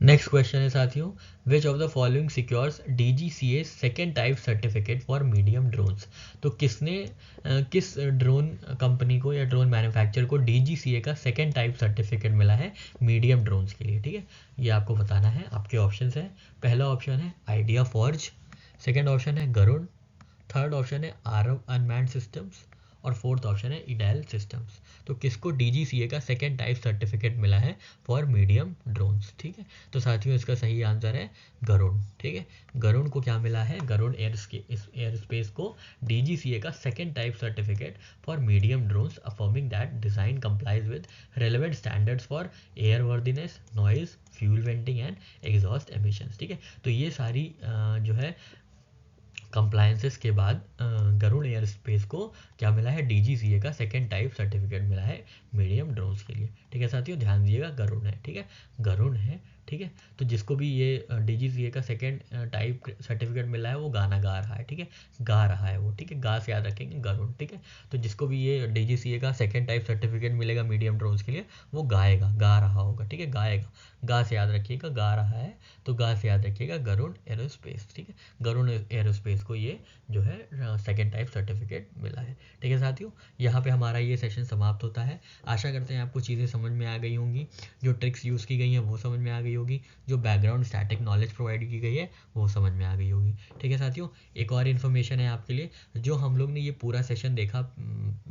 नेक्स्ट क्वेश्चन है साथियों, विच of the following secures DGCA second type certificate for medium drones. तो किस ड्रोन कंपनी को या ड्रोन मैन्युफैक्चरर को DGCA का सेकेंड टाइप सर्टिफिकेट मिला है मीडियम ड्रोन्स के लिए। ठीक है, ये आपको बताना है। आपके ऑप्शन है, पहला ऑप्शन है आइडिया फॉर्ज, सेकेंड ऑप्शन है गरुड़, थर्ड ऑप्शन है आरव अनमैन्ड सिस्टम्स, और फोर्थ ऑप्शन है इडेल सिस्टम्स। तो किसको DGCA का सेकेंड टाइप सर्टिफिकेट मिला है फॉर मीडियम ड्रोन्स। ठीक है, तो साथियों इसका सही आंसर है गरुड़। ठीक है, गरुड़ को क्या मिला है, गरुड़ एयर स्पेस को DGCA का second type certificate for medium drones affirming that design complies with relevant standards for airworthiness, noise, fuel venting and exhaust emissions. ठीक है, तो ये सारी जो है कंप्लायंसेस के बाद गरुड़ एयर स्पेस को क्या मिला है, DGCA का सेकेंड टाइप सर्टिफिकेट मिला है मीडियम ड्रोन्स के लिए। ठीक है साथियों, ध्यान दीजिएगा गरुड़ है। ठीक है, गरुड़ है। ठीक है, तो जिसको भी ये DGCA का सेकेंड टाइप सर्टिफिकेट मिला है वो गाना गा रहा है। ठीक है, गा रहा है वो। ठीक है, गा से याद रखेंगे गरुड़। ठीक है, तो जिसको भी ये DGCA का सेकेंड टाइप सर्टिफिकेट मिलेगा मीडियम ड्रोन्स के लिए, वो गाएगा, गा रहा होगा। ठीक है, गाएगा, गा से याद रखिएगा, गा रहा है, तो गा से याद रखिएगा गरुड़ एरोस्पेस। ठीक है, गरुड़ एरोस्पेस को ये जो है सेकेंड टाइप सर्टिफिकेट मिला है। ठीक है साथियों, यहाँ पे हमारा ये सेशन समाप्त होता है। आशा करते हैं आपको चीज़ें समझ में आ गई होंगी, जो ट्रिक्स यूज़ की गई हैं वो समझ में आ गई होगी, जो बैकग्राउंड स्टैटिक नॉलेज प्रोवाइड की गई है वो समझ में आ गई होगी। ठीक है साथियों, एक और इन्फॉर्मेशन है आपके लिए, जो हम लोग ने ये पूरा सेशन देखा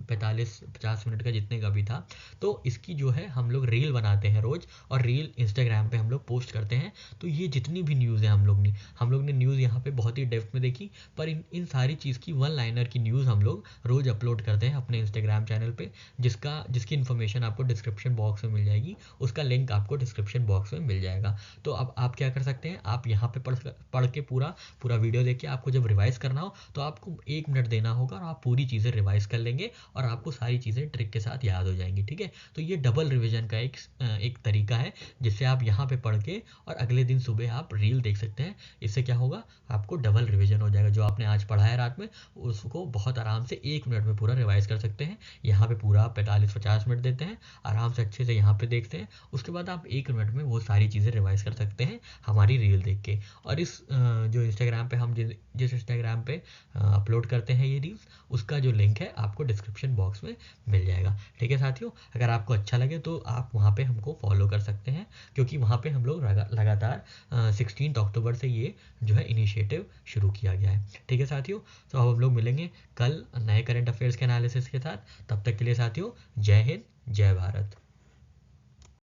45-50 मिनट का जितने का भी था, तो इसकी जो है हम लोग रील बनाते हैं रोज़, और रील इंस्टाग्राम पे हम लोग पोस्ट करते हैं। तो ये जितनी भी न्यूज़ है हम लोग ने न्यूज़ यहाँ पे बहुत ही डेप्थ में देखी, पर इन सारी चीज़ की वन लाइनर की न्यूज़ हम लोग रोज़ अपलोड करते हैं अपने इंस्टाग्राम चैनल पे, जिसकी इन्फॉर्मेशन आपको डिस्क्रिप्शन बॉक्स में मिल जाएगी, उसका लिंक आपको डिस्क्रिप्शन बॉक्स में मिल जाएगा। तो अब आप क्या कर सकते हैं, आप यहाँ पे पढ़ के पूरा वीडियो देख के आपको जब रिवाइज करना हो तो आपको 1 मिनट देना होगा, और आप पूरी चीज़ें रिवाइज कर लेंगे और आपको सारी चीज़ें ट्रिक के साथ याद हो जाएंगी। ठीक है, तो ये डबल रिविजन का एक तरीका है, जिससे आप यहाँ पे पढ़ के और अगले दिन सुबह आप रील देख सकते हैं। इससे क्या होगा, आपको डबल रिवीजन हो जाएगा। जो आपने आज पढ़ा है रात में, उसको बहुत आराम से 1 मिनट में पूरा रिवाइज कर सकते हैं। यहाँ पे पूरा 45-50 मिनट देते हैं, आराम से अच्छे से यहाँ पे देखते हैं, उसके बाद आप 1 मिनट में वो सारी चीज़ें रिवाइज कर सकते हैं हमारी रील देख के। और इस जो इंस्टाग्राम पे हम जिस इंस्टाग्राम पे अपलोड करते हैं ये रील्स, उसका जो लिंक है आपको डिस्क्रिप्शन बॉक्स में मिल जाएगा। ठीक है साथियों, अगर आपको अच्छा लगे तो आप वहाँ पे हमको फॉलो कर सकते हैं, क्योंकि वहाँ पे हम लोग लगातार 16 अक्टूबर से ये जो है इनिशिएटिव शुरू किया गया है। ठीक है साथियों, तो अब हम लोग मिलेंगे कल नए करंट अफेयर्स के एनालिसिस के साथ। तब तक के लिए साथियों, जय हिंद, जय भारत।